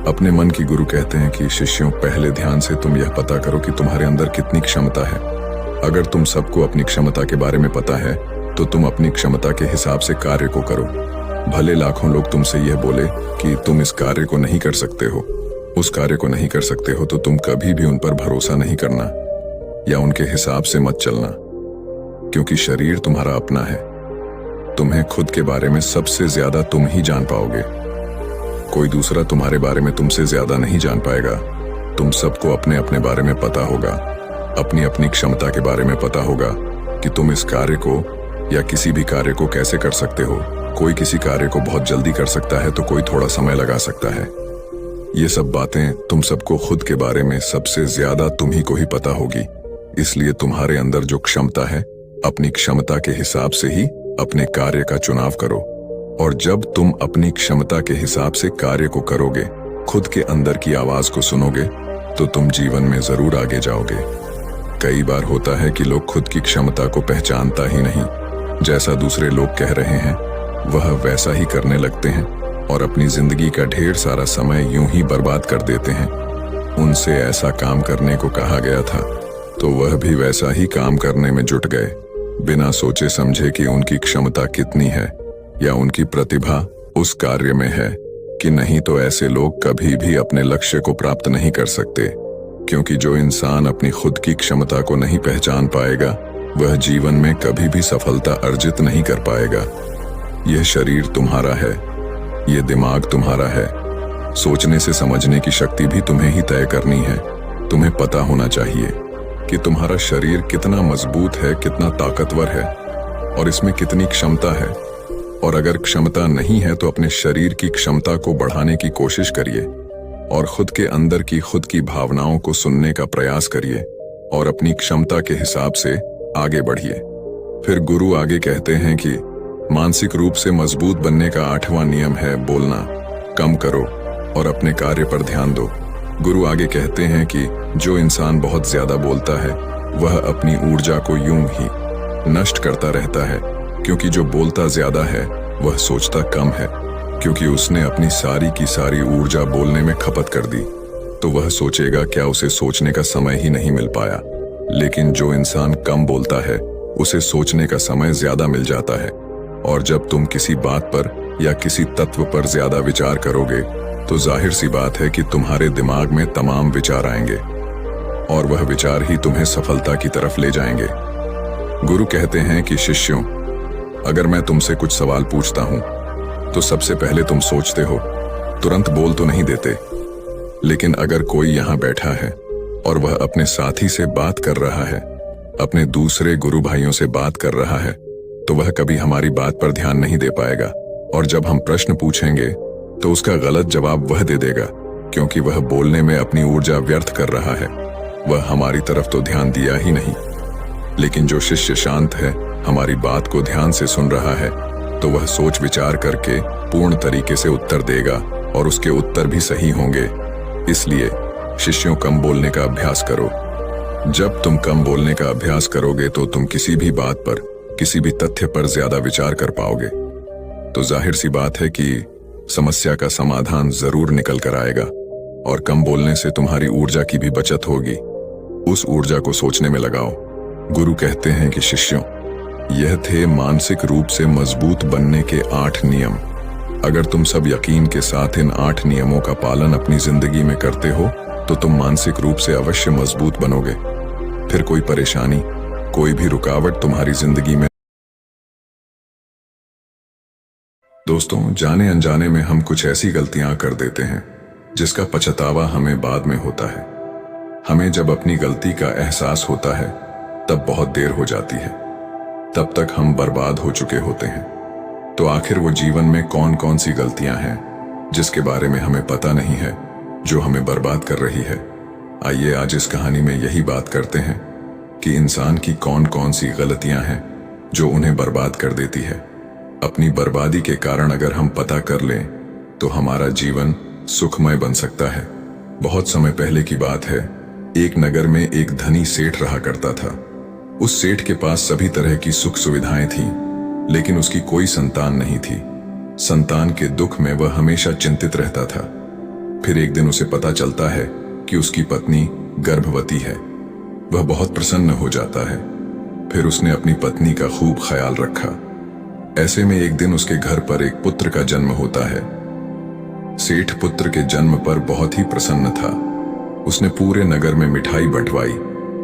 अपने मन की। गुरु कहते हैं कि शिष्यों, पहले ध्यान से तुम यह पता करो कि तुम्हारे अंदर कितनी क्षमता है। अगर तुम सबको अपनी क्षमता के बारे में पता है तो तुम अपनी क्षमता के हिसाब से कार्य को करो। भले लाखों लोग तुमसे यह बोले कि तुम इस कार्य को नहीं कर सकते हो, उस कार्य को नहीं कर सकते हो, तो तुम कभी भी उन पर भरोसा नहीं करना या उनके हिसाब से मत चलना, क्योंकि शरीर तुम्हारा अपना है। तुम्हें खुद के बारे में सबसे ज्यादा तुम ही जान पाओगे। कोई दूसरा तुम्हारे बारे में तुमसे ज्यादा नहीं जान पाएगा। तुम सबको अपने अपने बारे में पता होगा, अपनी अपनी क्षमता के बारे में पता होगा कि तुम इस कार्य को या किसी भी कार्य को कैसे कर सकते हो। कोई किसी कार्य को बहुत जल्दी कर सकता है तो कोई थोड़ा समय लगा सकता है। ये सब बातें तुम सबको खुद के बारे में सबसे ज्यादा तुम्ही को ही पता होगी। इसलिए तुम्हारे अंदर जो क्षमता है, अपनी क्षमता के हिसाब से ही अपने कार्य का चुनाव करो। और जब तुम अपनी क्षमता के हिसाब से कार्य को करोगे, खुद के अंदर की आवाज को सुनोगे, तो तुम जीवन में जरूर आगे जाओगे। कई बार होता है कि लोग खुद की क्षमता को पहचानता ही नहीं। जैसा दूसरे लोग कह रहे हैं वह वैसा ही करने लगते हैं और अपनी जिंदगी का ढेर सारा समय यूं ही बर्बाद कर देते हैं। उनसे ऐसा काम करने को कहा गया था तो वह भी वैसा ही काम करने में जुट गए, बिना सोचे समझे कि उनकी क्षमता कितनी है या उनकी प्रतिभा उस कार्य में है कि नहीं। तो ऐसे लोग कभी भी अपने लक्ष्य को प्राप्त नहीं कर सकते, क्योंकि जो इंसान अपनी खुद की क्षमता को नहीं पहचान पाएगा वह जीवन में कभी भी सफलता अर्जित नहीं कर पाएगा। यह शरीर तुम्हारा है, यह दिमाग तुम्हारा है। सोचने से समझने की शक्ति भी तुम्हें ही तय करनी है। तुम्हें पता होना चाहिए कि तुम्हारा शरीर कितना मजबूत है, कितना ताकतवर है और इसमें कितनी क्षमता है। और अगर क्षमता नहीं है तो अपने शरीर की क्षमता को बढ़ाने की कोशिश करिए और खुद के अंदर की खुद की भावनाओं को सुनने का प्रयास करिए और अपनी क्षमता के हिसाब से आगे बढ़िए। फिर गुरु आगे कहते हैं कि मानसिक रूप से मजबूत बनने का 8वां नियम है बोलना कम करो और अपने कार्य पर ध्यान दो। गुरु आगे कहते हैं कि जो इंसान बहुत ज्यादा बोलता है वह अपनी ऊर्जा को यूं ही नष्ट करता रहता है, क्योंकि जो बोलता ज्यादा है वह सोचता कम है, क्योंकि उसने अपनी सारी की सारी ऊर्जा बोलने में खपत कर दी तो वह सोचेगा क्या उसे सोचने का समय ही नहीं मिल पाया। लेकिन जो इंसान कम बोलता है उसे सोचने का समय ज्यादा मिल जाता है। और जब तुम किसी बात पर या किसी तत्व पर ज्यादा विचार करोगे तो जाहिर सी बात है कि तुम्हारे दिमाग में तमाम विचार आएंगे और वह विचार ही तुम्हें सफलता की तरफ ले जाएंगे। गुरु कहते हैं कि शिष्यों, अगर मैं तुमसे कुछ सवाल पूछता हूं तो सबसे पहले तुम सोचते हो, तुरंत बोल तो नहीं देते। लेकिन अगर कोई यहां बैठा है और वह अपने साथी से बात कर रहा है, अपने दूसरे गुरु भाइयों से बात कर रहा है, तो वह कभी हमारी बात पर ध्यान नहीं दे पाएगा। और जब हम प्रश्न पूछेंगे तो उसका गलत जवाब वह दे देगा, क्योंकि वह बोलने में अपनी ऊर्जा व्यर्थ कर रहा है। वह हमारी तरफ तो ध्यान दिया ही नहीं। लेकिन जो शिष्य शांत है, हमारी बात को ध्यान से सुन रहा है, तो वह सोच विचार करके पूर्ण तरीके से उत्तर देगा और उसके उत्तर भी सही होंगे। इसलिए शिष्यों, कम बोलने का अभ्यास करो। जब तुम कम बोलने का अभ्यास करोगे तो तुम किसी भी बात पर, किसी भी तथ्य पर ज्यादा विचार कर पाओगे। तो जाहिर सी बात है कि समस्या का समाधान जरूर निकल कर आएगा और कम बोलने से तुम्हारी ऊर्जा की भी बचत होगी। उस ऊर्जा को सोचने में लगाओ। गुरु कहते हैं कि शिष्यों, यह थे मानसिक रूप से मजबूत बनने के 8 नियम। अगर तुम सब यकीन के साथ इन 8 नियमों का पालन अपनी जिंदगी में करते हो तो तुम मानसिक रूप से अवश्य मजबूत बनोगे। फिर कोई परेशानी, कोई भी रुकावट तुम्हारी जिंदगी में। दोस्तों, जाने अनजाने में हम कुछ ऐसी गलतियां कर देते हैं जिसका पछतावा हमें बाद में होता है। हमें जब अपनी गलती का एहसास होता है तब बहुत देर हो जाती है। तब तक हम बर्बाद हो चुके होते हैं। तो आखिर वो जीवन में कौन कौन सी गलतियां हैं जिसके बारे में हमें पता नहीं है, जो हमें बर्बाद कर रही है। आइए आज इस कहानी में यही बात करते हैं कि इंसान की कौन कौन सी गलतियां हैं जो उन्हें बर्बाद कर देती है। अपनी बर्बादी के कारण अगर हम पता कर लें तो हमारा जीवन सुखमय बन सकता है। बहुत समय पहले की बात है, एक नगर में एक धनी सेठ रहा करता था। उस सेठ के पास सभी तरह की सुख सुविधाएं थीं, लेकिन उसकी कोई संतान नहीं थी। संतान के दुख में वह हमेशा चिंतित रहता था। फिर एक दिन उसे पता चलता है कि उसकी पत्नी गर्भवती है। वह बहुत प्रसन्न हो जाता है। फिर उसने अपनी पत्नी का खूब ख्याल रखा। ऐसे में एक दिन उसके घर पर एक पुत्र का जन्म होता है। सेठ पुत्र के जन्म पर बहुत ही प्रसन्न था। उसने पूरे नगर में मिठाई बंटवाई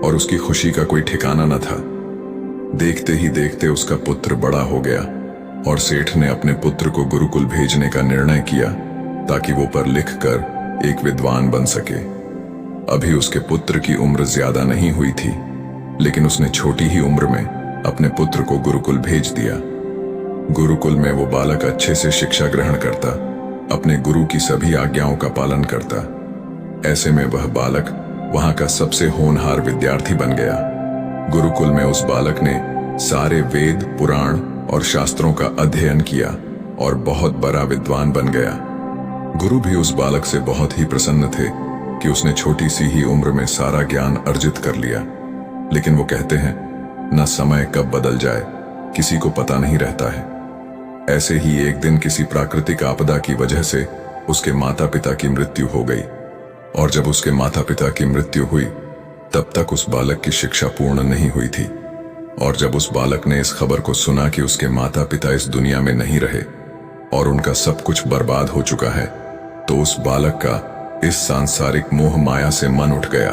और उसकी खुशी का कोई ठिकाना न था। देखते ही देखते उसका पुत्र बड़ा हो गया और सेठ ने अपने पुत्र को गुरुकुल भेजने का निर्णय किया ताकि वो पढ़ लिख कर एक विद्वान बन सके। अभी उसके पुत्र की उम्र ज्यादा नहीं हुई थी, लेकिन उसने छोटी ही उम्र में अपने पुत्र को गुरुकुल भेज दिया। गुरुकुल में वो बालक अच्छे से शिक्षा ग्रहण करता, अपने गुरु की सभी आज्ञाओं का पालन करता। ऐसे में वह बालक वहां का सबसे होनहार विद्यार्थी बन गया। गुरुकुल में उस बालक ने सारे वेद, पुराण और शास्त्रों का अध्ययन किया और बहुत बड़ा विद्वान बन गया। गुरु भी उस बालक से बहुत ही प्रसन्न थे कि उसने छोटी सी ही उम्र में सारा ज्ञान अर्जित कर लिया। लेकिन वो कहते हैं, न समय कब बदल जाए किसी को पता नहीं रहता है। ऐसे ही एक दिन किसी प्राकृतिक आपदा की वजह से उसके माता पिता की मृत्यु हो गई, और जब उसके माता पिता की मृत्यु हुई तब तक उस बालक की शिक्षा पूर्ण नहीं हुई थी। और जब उस बालक ने इस खबर को सुना कि उसके माता पिता इस दुनिया में नहीं रहे और उनका सब कुछ बर्बाद हो चुका है, तो उस बालक का इस सांसारिक मोह माया से मन उठ गया।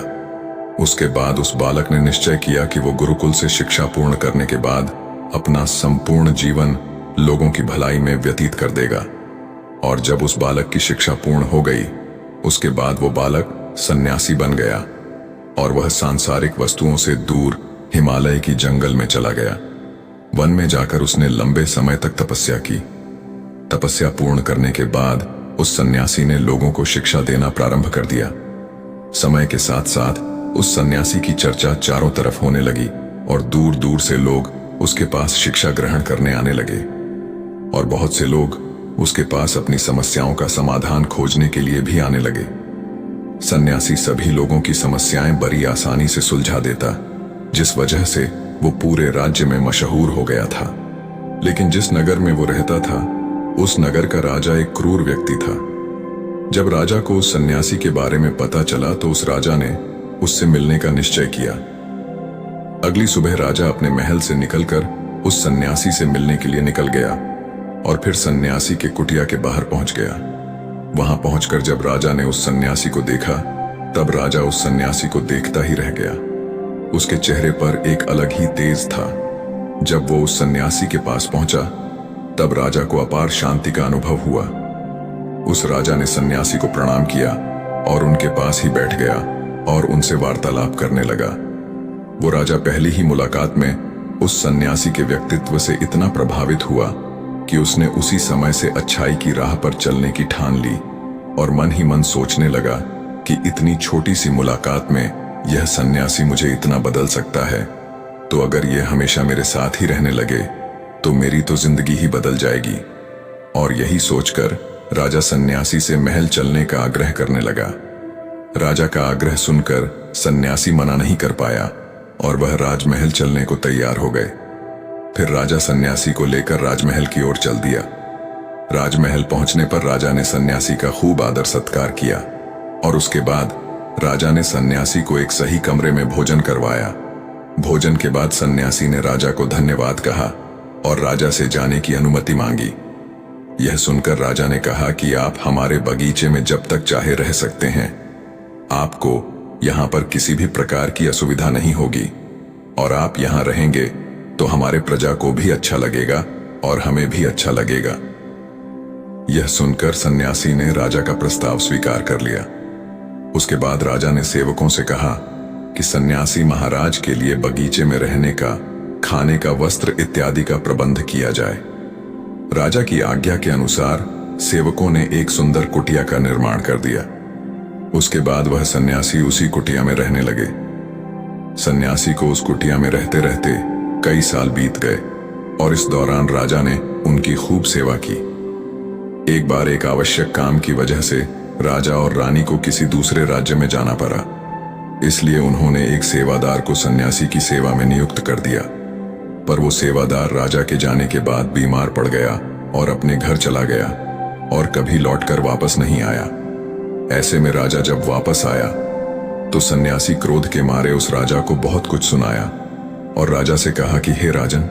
उसके बाद उस बालक ने निश्चय किया कि वो गुरुकुल से शिक्षा पूर्ण करने के बाद अपना संपूर्ण जीवन लोगों की भलाई में व्यतीत कर देगा। और जब उस बालक की शिक्षा पूर्ण हो गई, उसके बाद वो बालक सन्यासी बन गया और वह सांसारिक वस्तुओं से दूर हिमालय की जंगल में चला गया। वन में जाकर उसने लंबे समय तक तपस्या की। तपस्या पूर्ण करने के बाद उस सन्यासी ने लोगों को शिक्षा देना प्रारंभ कर दिया। समय के साथ साथ उस सन्यासी की चर्चा चारों तरफ होने लगी और दूर दूर से लोग उसके पास शिक्षा ग्रहण करने आने लगे। और बहुत से लोग उसके पास अपनी समस्याओं का समाधान खोजने के लिए भी आने लगे। सन्यासी सभी लोगों की समस्याएं बड़ी आसानी से सुलझा देता, जिस वजह से वो पूरे राज्य में मशहूर हो गया था। लेकिन जिस नगर में वो रहता था, उस नगर का राजा एक क्रूर व्यक्ति था। जब राजा को उस सन्यासी के बारे में पता चला तो उस राजा ने उससे मिलने का निश्चय किया। अगली सुबह राजा अपने महल से निकलकर उस सन्यासी से मिलने के लिए निकल गया और फिर सन्यासी के कुटिया के बाहर पहुंच गया। वहां पहुंचकर जब राजा ने उस सन्यासी को देखा, तब राजा उस सन्यासी को देखता ही रह गया। उसके चेहरे पर एक अलग ही तेज था। जब वो उस सन्यासी के पास पहुंचा, तब राजा को अपार शांति का अनुभव हुआ। उस राजा ने सन्यासी को प्रणाम किया और उनके पास ही बैठ गया और उनसे वार्तालाप करने लगा। वो राजा पहली ही मुलाकात में उस सन्यासी के व्यक्तित्व से इतना प्रभावित हुआ कि उसने उसी समय से अच्छाई की राह पर चलने की ठान ली और मन ही मन सोचने लगा कि इतनी छोटी सी मुलाकात में यह सन्यासी मुझे इतना बदल सकता है, तो अगर यह हमेशा मेरे साथ ही रहने लगे तो मेरी तो जिंदगी ही बदल जाएगी। और यही सोचकर राजा सन्यासी से महल चलने का आग्रह करने लगा। राजा का आग्रह सुनकर सन्यासी मना नहीं कर पाया और वह राजमहल चलने को तैयार हो गए। फिर राजा सन्यासी को लेकर राजमहल की ओर चल दिया। राजमहल पहुंचने पर राजा ने सन्यासी का खूब आदर सत्कार किया और उसके बाद राजा ने सन्यासी को एक सही कमरे में भोजन करवाया। भोजन के बाद सन्यासी ने राजा को धन्यवाद कहा और राजा से जाने की अनुमति मांगी। यह सुनकर राजा ने कहा कि आप हमारे बगीचे में जब तक चाहे रह सकते हैं। आपको यहां पर किसी भी प्रकार की असुविधा नहीं होगी और आप यहां रहेंगे तो हमारे प्रजा को भी अच्छा लगेगा और हमें भी अच्छा लगेगा। यह सुनकर सन्यासी ने राजा का प्रस्ताव स्वीकार कर लिया। उसके बाद राजा ने सेवकों से कहा कि सन्यासी महाराज के लिए बगीचे में रहने का, खाने का, वस्त्र इत्यादि का प्रबंध किया जाए। राजा की आज्ञा के अनुसार सेवकों ने एक सुंदर कुटिया का निर्माण कर दिया। उसके बाद वह सन्यासी उसी कुटिया में रहने लगे। सन्यासी को उस कुटिया में रहते रहते कई साल बीत गए और इस दौरान राजा ने उनकी खूब सेवा की। एक बार एक आवश्यक काम की वजह से राजा और रानी को किसी दूसरे राज्य में जाना पड़ा, इसलिए उन्होंने एक सेवादार को सन्यासी की सेवा में नियुक्त कर दिया। पर वो सेवादार राजा के जाने के बाद बीमार पड़ गया और अपने घर चला गया और कभी लौटकर वापस नहीं आया। ऐसे में राजा जब वापस आया तो सन्यासी क्रोध के मारे उस राजा को बहुत कुछ सुनाया और राजा से कहा कि हे राजन,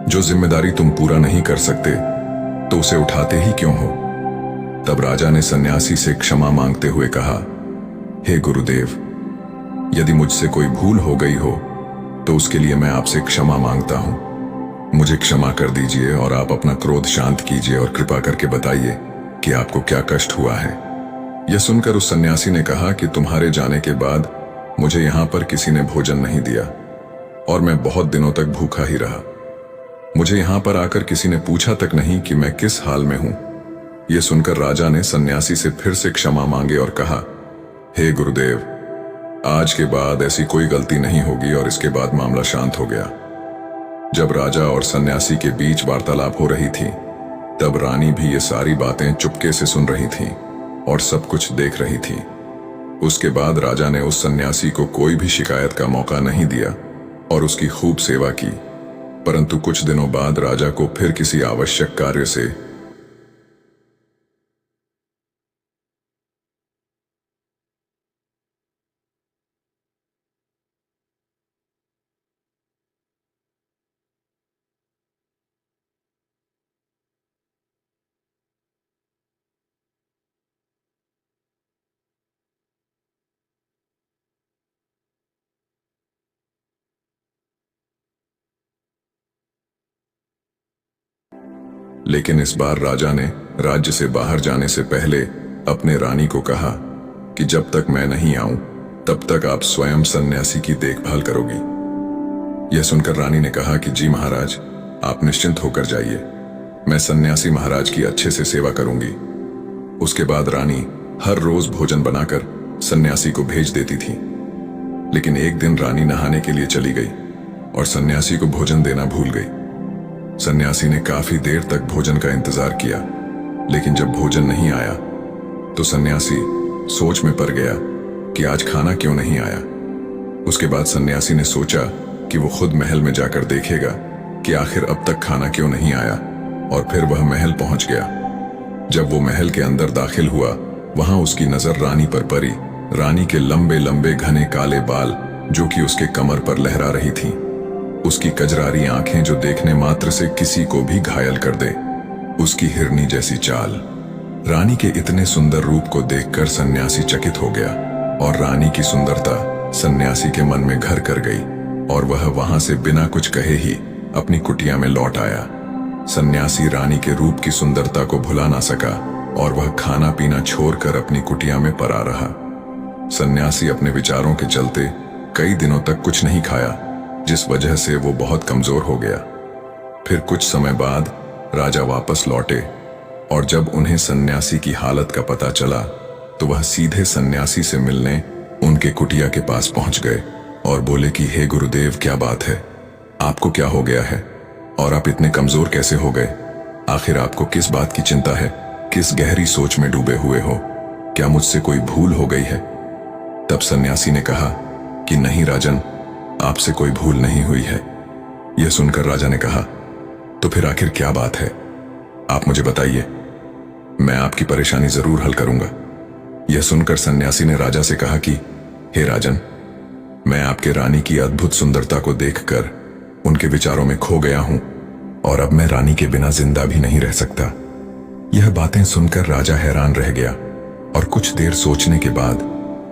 जो जिम्मेदारी तुम पूरा नहीं कर सकते तो उसे उठाते ही क्यों हो। तब राजा ने सन्यासी से क्षमा मांगते हुए कहा, हे गुरुदेव, यदि मुझसे कोई भूल हो गई हो तो उसके लिए मैं आपसे क्षमा मांगता हूं। मुझे क्षमा कर दीजिए और आप अपना क्रोध शांत कीजिए और कृपा करके बताइए कि आपको क्या कष्ट हुआ है। यह सुनकर उस सन्यासी ने कहा कि तुम्हारे जाने के बाद मुझे यहां पर किसी ने भोजन नहीं दिया। और मैं बहुत दिनों तक भूखा ही रहा। मुझे यहां पर आकर किसी ने पूछा तक नहीं कि मैं किस हाल में हूं। यह सुनकर राजा ने सन्यासी से फिर से क्षमा मांगे और कहा, हे गुरुदेव, आज के बाद ऐसी कोई गलती नहीं होगी। और इसके बाद मामला शांत हो गया। जब राजा और सन्यासी के बीच वार्तालाप हो रही थी, तब रानी भी ये सारी बातें चुपके से सुन रही थी और सब कुछ देख रही थी। उसके बाद राजा ने उस सन्यासी को कोई भी शिकायत का मौका नहीं दिया और उसकी खूब सेवा की। परंतु कुछ दिनों बाद राजा को फिर किसी आवश्यक कार्य से लेकिन इस बार राजा ने राज्य से बाहर जाने से पहले अपने रानी को कहा कि जब तक मैं नहीं आऊं तब तक आप स्वयं सन्यासी की देखभाल करोगी। यह सुनकर रानी ने कहा कि जी महाराज, आप निश्चिंत होकर जाइए, मैं सन्यासी महाराज की अच्छे से सेवा करूंगी। उसके बाद रानी हर रोज भोजन बनाकर सन्यासी को भेज देती थी। लेकिन एक दिन रानी नहाने के लिए चली गई और सन्यासी को भोजन देना भूल गई। सन्यासी ने काफी देर तक भोजन का इंतजार किया, लेकिन जब भोजन नहीं आया तो सन्यासी सोच में पड़ गया कि आज खाना क्यों नहीं आया। उसके बाद सन्यासी ने सोचा कि वो खुद महल में जाकर देखेगा कि आखिर अब तक खाना क्यों नहीं आया, और फिर वह महल पहुंच गया। जब वो महल के अंदर दाखिल हुआ, वहां उसकी नजर रानी पर पड़ी। रानी के लंबे लंबे घने काले बाल जो कि उसके कमर पर लहरा रही थी, उसकी कजरारी आंखें जो देखने मात्र से किसी को भी घायल कर दे, उसकी हिरनी जैसी चाल। रानी के इतने सुंदर रूप को देखकर सन्यासी चकित हो गया और रानी की सुंदरता सन्यासी के मन में घर कर गई और वह वहां से बिना कुछ कहे ही अपनी कुटिया में लौट आया। सन्यासी रानी के रूप की सुंदरता को भुला ना सका और वह खाना पीना छोड़कर अपनी कुटिया में पड़ा रहा। सन्यासी अपने विचारों के चलते कई दिनों तक कुछ नहीं खाया, जिस वजह से वो बहुत कमजोर हो गया। फिर कुछ समय बाद राजा वापस लौटे और जब उन्हें सन्यासी की हालत का पता चला तो वह सीधे सन्यासी से मिलने उनके कुटिया के पास पहुंच गए और बोले कि हे गुरुदेव, क्या बात है, आपको क्या हो गया है और आप इतने कमजोर कैसे हो गए? आखिर आपको किस बात की चिंता है? किस गहरी सोच में डूबे हुए हो? क्या मुझसे कोई भूल हो गई है? तब सन्यासी ने कहा कि नहीं राजन, आपसे कोई भूल नहीं हुई है। यह सुनकर राजा ने कहा, तो फिर आखिर क्या बात है, आप मुझे बताइए, मैं आपकी परेशानी जरूर हल करूंगा। यह सुनकर सन्यासी ने राजा से कहा कि हे राजन, मैं आपके रानी की अद्भुत सुंदरता को देखकर उनके विचारों में खो गया हूं और अब मैं रानी के बिना जिंदा भी नहीं रह सकता। यह बातें सुनकर राजा हैरान रह गया और कुछ देर सोचने के बाद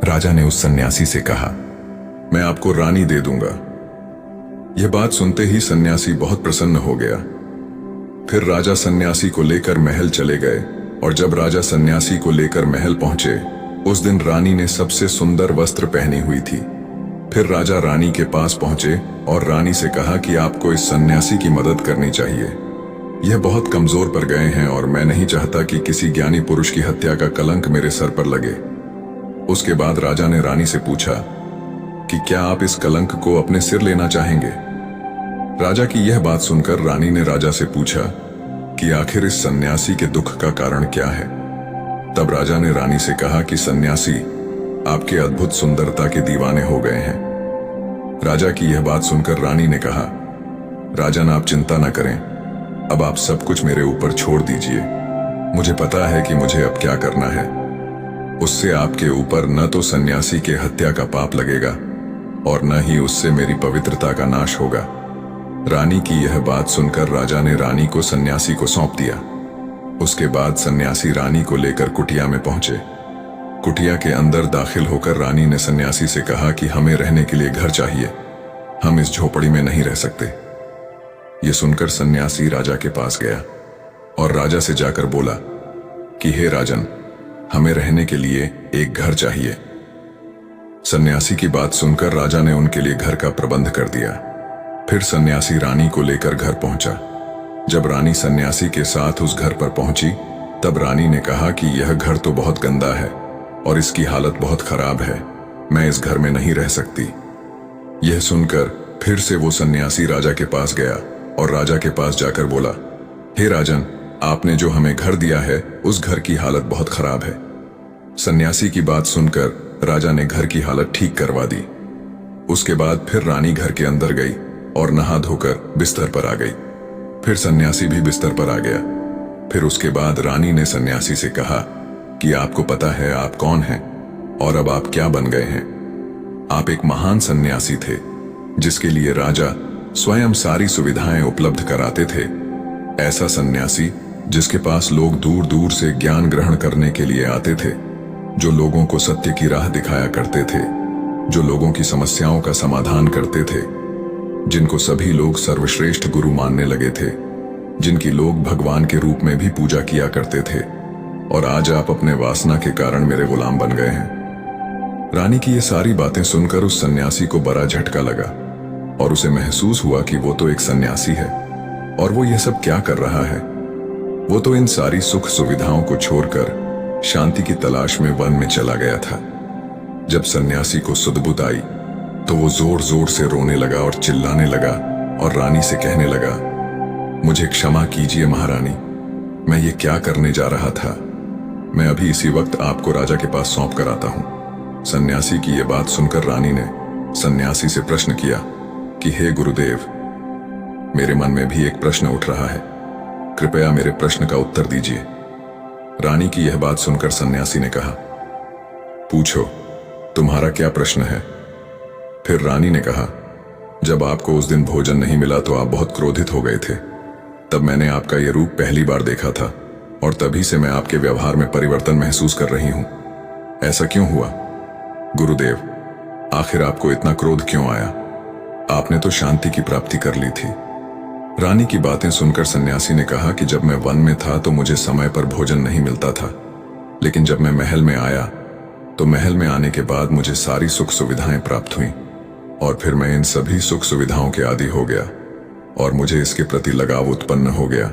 राजा ने उस सन्यासी से कहा, मैं आपको रानी दे दूंगा। यह बात सुनते ही सन्यासी बहुत प्रसन्न हो गया। फिर राजा सन्यासी को लेकर महल चले गए और जब राजा सन्यासी को लेकर महल पहुंचे, उस दिन रानी ने सबसे सुंदर वस्त्र पहनी हुई थी। फिर राजा रानी के पास पहुंचे और रानी से कहा कि आपको इस सन्यासी की मदद करनी चाहिए। यह बहुत कमजोर पड़ गए हैं और मैं नहीं चाहता कि किसी ज्ञानी पुरुष की हत्या का कलंक मेरे सर पर लगे। उसके बाद राजा ने रानी से पूछा कि क्या आप इस कलंक को अपने सिर लेना चाहेंगे? राजा की यह बात सुनकर रानी ने राजा से पूछा कि आखिर इस सन्यासी के दुख का कारण क्या है? तब राजा ने रानी से कहा कि सन्यासी आपके अद्भुत सुंदरता के दीवाने हो गए हैं। राजा की यह बात सुनकर रानी ने कहा, राजन आप चिंता न करें, अब आप सब कुछ मेरे ऊपर छोड़ दीजिए। मुझे पता है कि मुझे अब क्या करना है। उससे आपके ऊपर न तो सन्यासी के हत्या का पाप लगेगा और न ही उससे मेरी पवित्रता का नाश होगा। रानी की यह बात सुनकर राजा ने रानी को सन्यासी को सौंप दिया। उसके बाद सन्यासी रानी को लेकर कुटिया में पहुंचे। कुटिया के अंदर दाखिल होकर रानी ने सन्यासी से कहा कि हमें रहने के लिए घर चाहिए, हम इस झोपड़ी में नहीं रह सकते। यह सुनकर सन्यासी राजा के पास गया और राजा से जाकर बोला कि हे राजन, हमें रहने के लिए एक घर चाहिए। सन्यासी की बात सुनकर राजा ने उनके लिए घर का प्रबंध कर दिया। फिर सन्यासी रानी को लेकर घर पहुंचा। जब रानी सन्यासी के साथ उस घर पर पहुंची तब रानी ने कहा कि यह घर तो बहुत गंदा है और इसकी हालत बहुत खराब है, मैं इस घर में नहीं रह सकती। यह सुनकर फिर से वो सन्यासी राजा के पास गया और राजा के पास जाकर बोला, हे राजन, आपने जो हमें घर दिया है उस घर की हालत बहुत खराब है। सन्यासी की बात सुनकर राजा ने घर की हालत ठीक करवा दी। उसके बाद फिर रानी घर के अंदर गई और नहा धोकर बिस्तर पर आ गई। फिर सन्यासी भी बिस्तर पर आ गया। फिर उसके बाद रानी ने सन्यासी से कहा कि आपको पता है आप कौन हैं और अब आप क्या बन गए हैं। आप एक महान सन्यासी थे जिसके लिए राजा स्वयं सारी सुविधाएं उपलब्ध कराते थे। ऐसा सन्यासी जिसके पास लोग दूर दूर से ज्ञान ग्रहण करने के लिए आते थे, जो लोगों को सत्य की राह दिखाया करते थे, जो लोगों की समस्याओं का समाधान करते थे, जिनको सभी लोग सर्वश्रेष्ठ गुरु मानने लगे थे, जिनकी लोग भगवान के रूप में भी पूजा किया करते थे। और आज आप अपने वासना के कारण मेरे गुलाम बन गए हैं। रानी की ये सारी बातें सुनकर उस सन्यासी को बड़ा झटका लगा और उसे महसूस हुआ कि वो तो एक सन्यासी है और वो ये सब क्या कर रहा है। वो तो इन सारी सुख सुविधाओं को छोड़कर शांति की तलाश में वन में चला गया था। जब सन्यासी को सुध-बुध आई तो वो जोर जोर से रोने लगा और चिल्लाने लगा और रानी से कहने लगा, मुझे क्षमा कीजिए महारानी, मैं ये क्या करने जा रहा था। मैं अभी इसी वक्त आपको राजा के पास सौंप कर आता हूं। सन्यासी की यह बात सुनकर रानी ने सन्यासी से प्रश्न किया कि हे गुरुदेव, मेरे मन में भी एक प्रश्न उठ रहा है, कृपया मेरे प्रश्न का उत्तर दीजिए। रानी की यह बात सुनकर सन्यासी ने कहा, पूछो, तुम्हारा क्या प्रश्न है। फिर रानी ने कहा, जब आपको उस दिन भोजन नहीं मिला तो आप बहुत क्रोधित हो गए थे। तब मैंने आपका यह रूप पहली बार देखा था और तभी से मैं आपके व्यवहार में परिवर्तन महसूस कर रही हूं। ऐसा क्यों हुआ गुरुदेव? आखिर आपको इतना क्रोध क्यों आया? आपने तो शांति की प्राप्ति कर ली थी। रानी की बातें सुनकर सन्यासी ने कहा कि जब मैं वन में था तो मुझे समय पर भोजन नहीं मिलता था, लेकिन जब मैं महल में आया तो महल में आने के बाद मुझे सारी सुख सुविधाएं प्राप्त हुई और फिर मैं इन सभी सुख सुविधाओं के आदी हो गया और मुझे इसके प्रति लगाव उत्पन्न हो गया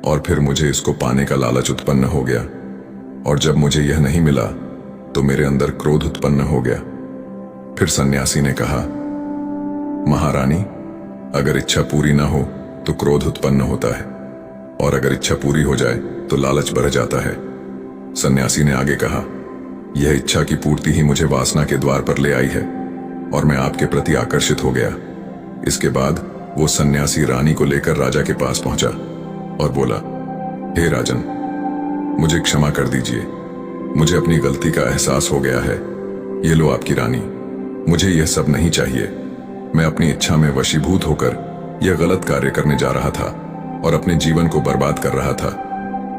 और फिर मुझे इसको पाने का लालच उत्पन्न हो गया और जब मुझे यह नहीं मिला तो मेरे अंदर क्रोध उत्पन्न हो गया। फिर सन्यासी ने कहा, महारानी, अगर इच्छा पूरी ना हो तो क्रोध उत्पन्न होता है और अगर इच्छा पूरी हो जाए तो लालच बढ़ जाता है। सन्यासी ने आगे कहा, यह इच्छा की पूर्ति ही मुझे वासना के द्वार पर ले आई है और मैं आपके प्रति आकर्षित हो गया। इसके बाद वो सन्यासी रानी को लेकर राजा के पास पहुंचा और बोला, हे राजन, मुझे क्षमा कर दीजिए, मुझे अपनी गलती का एहसास हो गया है। ये लो आपकी रानी, मुझे यह सब नहीं चाहिए। मैं अपनी इच्छा में वशीभूत होकर यह गलत कार्य करने जा रहा था और अपने जीवन को बर्बाद कर रहा था,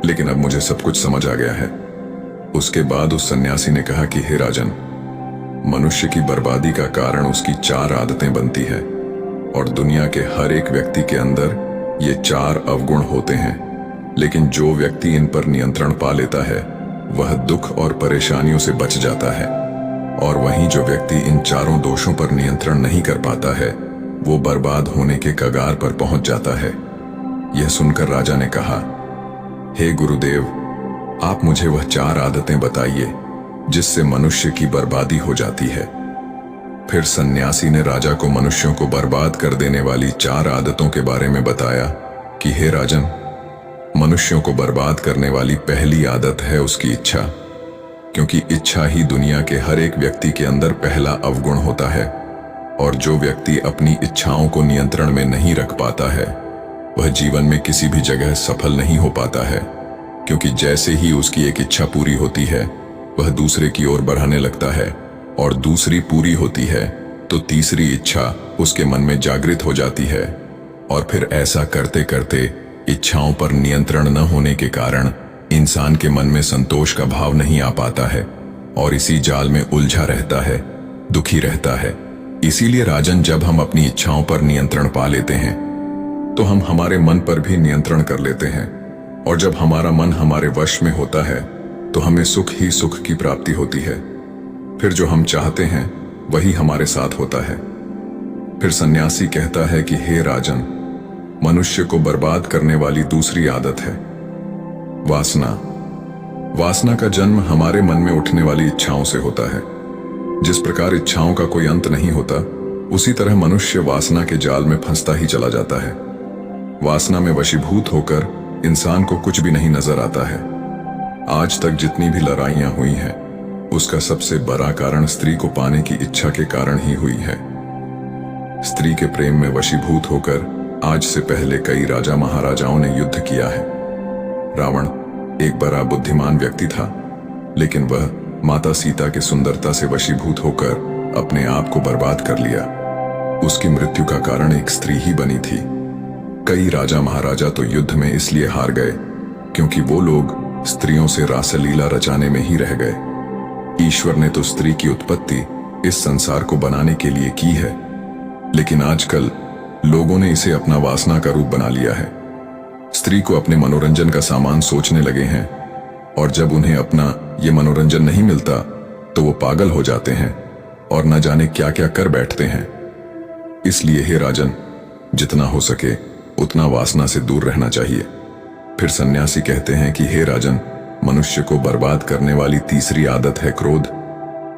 लेकिन अब मुझे सब कुछ समझ आ गया है। उसके बाद उस सन्यासी ने कहा कि हे राजन, मनुष्य की बर्बादी का कारण उसकी 4 आदतें बनती है और दुनिया के हर एक व्यक्ति के अंदर ये 4 अवगुण होते हैं, लेकिन जो व्यक्ति इन पर नियंत्रण पा लेता है वह दुख और परेशानियों से बच जाता है और वहीं जो व्यक्ति इन 4 दोषों पर नियंत्रण नहीं कर पाता है वो बर्बाद होने के कगार पर पहुंच जाता है। यह सुनकर राजा ने कहा, हे गुरुदेव, आप मुझे वह 4 आदतें बताइए जिससे मनुष्य की बर्बादी हो जाती है। फिर सन्यासी ने राजा को मनुष्यों को बर्बाद कर देने वाली 4 आदतों के बारे में बताया कि हे राजन, मनुष्यों को बर्बाद करने वाली पहली आदत है उसकी इच्छा, क्योंकि इच्छा ही दुनिया के हर एक व्यक्ति के अंदर पहला अवगुण होता है और जो व्यक्ति अपनी इच्छाओं को नियंत्रण में नहीं रख पाता है वह जीवन में किसी भी जगह सफल नहीं हो पाता है, क्योंकि जैसे ही उसकी एक इच्छा पूरी होती है वह दूसरे की ओर बढ़ाने लगता है और दूसरी पूरी होती है तो तीसरी इच्छा उसके मन में जागृत हो जाती है और फिर ऐसा करते करते इच्छाओं पर नियंत्रण न होने के कारण इंसान के मन में संतोष का भाव नहीं आ पाता है और इसी जाल में उलझा रहता है, दुखी रहता है। इसीलिए राजन, जब हम अपनी इच्छाओं पर नियंत्रण पा लेते हैं तो हम हमारे मन पर भी नियंत्रण कर लेते हैं और जब हमारा मन हमारे वश में होता है तो हमें सुख ही सुख की प्राप्ति होती है। फिर जो हम चाहते हैं वही हमारे साथ होता है। फिर सन्यासी कहता है कि हे राजन, मनुष्य को बर्बाद करने वाली दूसरी आदत है वासना। वासना का जन्म हमारे मन में उठने वाली इच्छाओं से होता है। जिस प्रकार इच्छाओं का कोई अंत नहीं होता, उसी तरह मनुष्य वासना के जाल में फंसता ही चला जाता है। वासना में वशीभूत होकर इंसान को कुछ भी नहीं नजर आता है। आज तक जितनी भी लड़ाइयां हुई हैं, उसका सबसे बड़ा कारण स्त्री को पाने की इच्छा के कारण ही हुई है। स्त्री के प्रेम में वशीभूत होकर आज से पहले कई राजा महाराजाओं ने युद्ध किया है। रावण एक बड़ा बुद्धिमान व्यक्ति था, लेकिन वह माता सीता के सुंदरता से वशीभूत होकर अपने आप को बर्बाद कर लिया। उसकी मृत्यु का कारण एक स्त्री ही बनी थी। कई राजा महाराजा तो युद्ध में इसलिए हार गए क्योंकि वो लोग स्त्रियों से रासलीला रचाने में ही रह गए। ईश्वर ने तो स्त्री की उत्पत्ति इस संसार को बनाने के लिए की है, लेकिन आजकल लोगों ने इसे अपना वासना का रूप बना लिया है। स्त्री को अपने मनोरंजन का सामान सोचने लगे हैं, और जब उन्हें अपना ये मनोरंजन नहीं मिलता तो वो पागल हो जाते हैं और न जाने क्या क्या कर बैठते हैं। इसलिए हे राजन, जितना हो सके उतना वासना से दूर रहना चाहिए। फिर सन्यासी कहते हैं कि हे राजन, मनुष्य को बर्बाद करने वाली तीसरी आदत है क्रोध।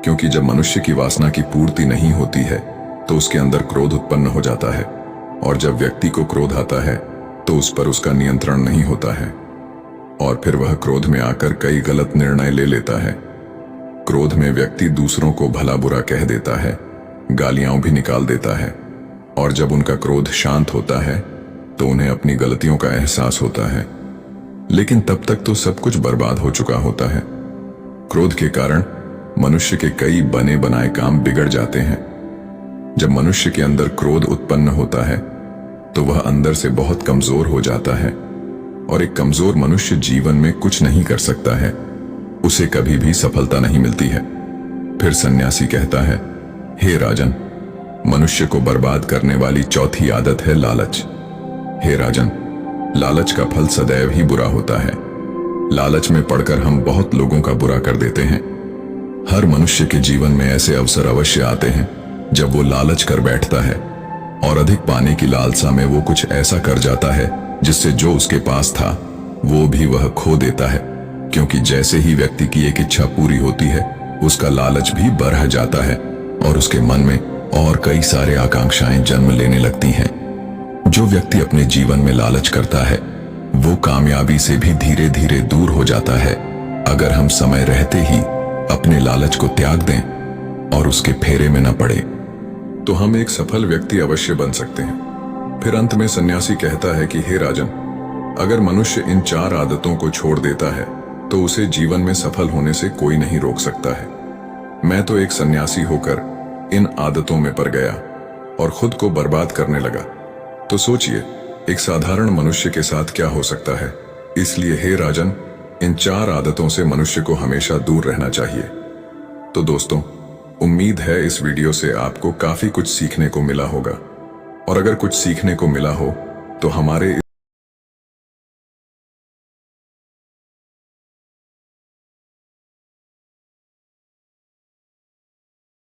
क्योंकि जब मनुष्य की वासना की पूर्ति नहीं होती है तो उसके अंदर क्रोध उत्पन्न हो जाता है, और जब व्यक्ति को क्रोध आता है तो उस पर उसका नियंत्रण नहीं होता है, और फिर वह क्रोध में आकर कई गलत निर्णय ले लेता है। क्रोध में व्यक्ति दूसरों को भला बुरा कह देता है, गालियां भी निकाल देता है, और जब उनका क्रोध शांत होता है तो उन्हें अपनी गलतियों का एहसास होता है, लेकिन तब तक तो सब कुछ बर्बाद हो चुका होता है। क्रोध के कारण मनुष्य के कई बने बनाए काम बिगड़ जाते हैं। जब मनुष्य के अंदर क्रोध उत्पन्न होता है तो वह अंदर से बहुत कमजोर हो जाता है, और एक कमजोर मनुष्य जीवन में कुछ नहीं कर सकता है, उसे कभी भी सफलता नहीं मिलती है। फिर सन्यासी कहता है, हे राजन, मनुष्य को बर्बाद करने वाली चौथी आदत है लालच। हे राजन, लालच का फल सदैव ही बुरा होता है। लालच में पड़कर हम बहुत लोगों का बुरा कर देते हैं। हर मनुष्य के जीवन में ऐसे अवसर अवश्य आते हैं जब वो लालच कर बैठता है, और अधिक पाने की लालसा में वो कुछ ऐसा कर जाता है जिससे जो उसके पास था वो भी वह खो देता है। क्योंकि जैसे ही व्यक्ति की एक इच्छा पूरी होती है, उसका लालच भी बढ़ जाता है और उसके मन में और कई सारे आकांक्षाएं जन्म लेने लगती हैं। जो व्यक्ति अपने जीवन में लालच करता है वो कामयाबी से भी धीरे धीरे दूर हो जाता है, अगर हम समय रहते ही अपने लालच को त्याग दें और उसके फेरे में न पड़े तो हम एक सफल व्यक्ति अवश्य बन सकते हैं। फिर अंत में सन्यासी कहता है कि हे राजन, अगर मनुष्य इन 4 आदतों को छोड़ देता है तो उसे जीवन में सफल होने से कोई नहीं रोक सकता है। मैं तो एक सन्यासी होकर इन आदतों में पड़ गया और खुद को बर्बाद करने लगा। तो सोचिए, एक साधारण मनुष्य के साथ क्या हो सकता है। इसलिए हे राजन, इन 4 आदतों से मनुष्य को हमेशा दूर रहना चाहिए। तो दोस्तों, उम्मीद है इस वीडियो से आपको काफी कुछ सीखने को मिला होगा, और अगर कुछ सीखने को मिला हो तो हमारे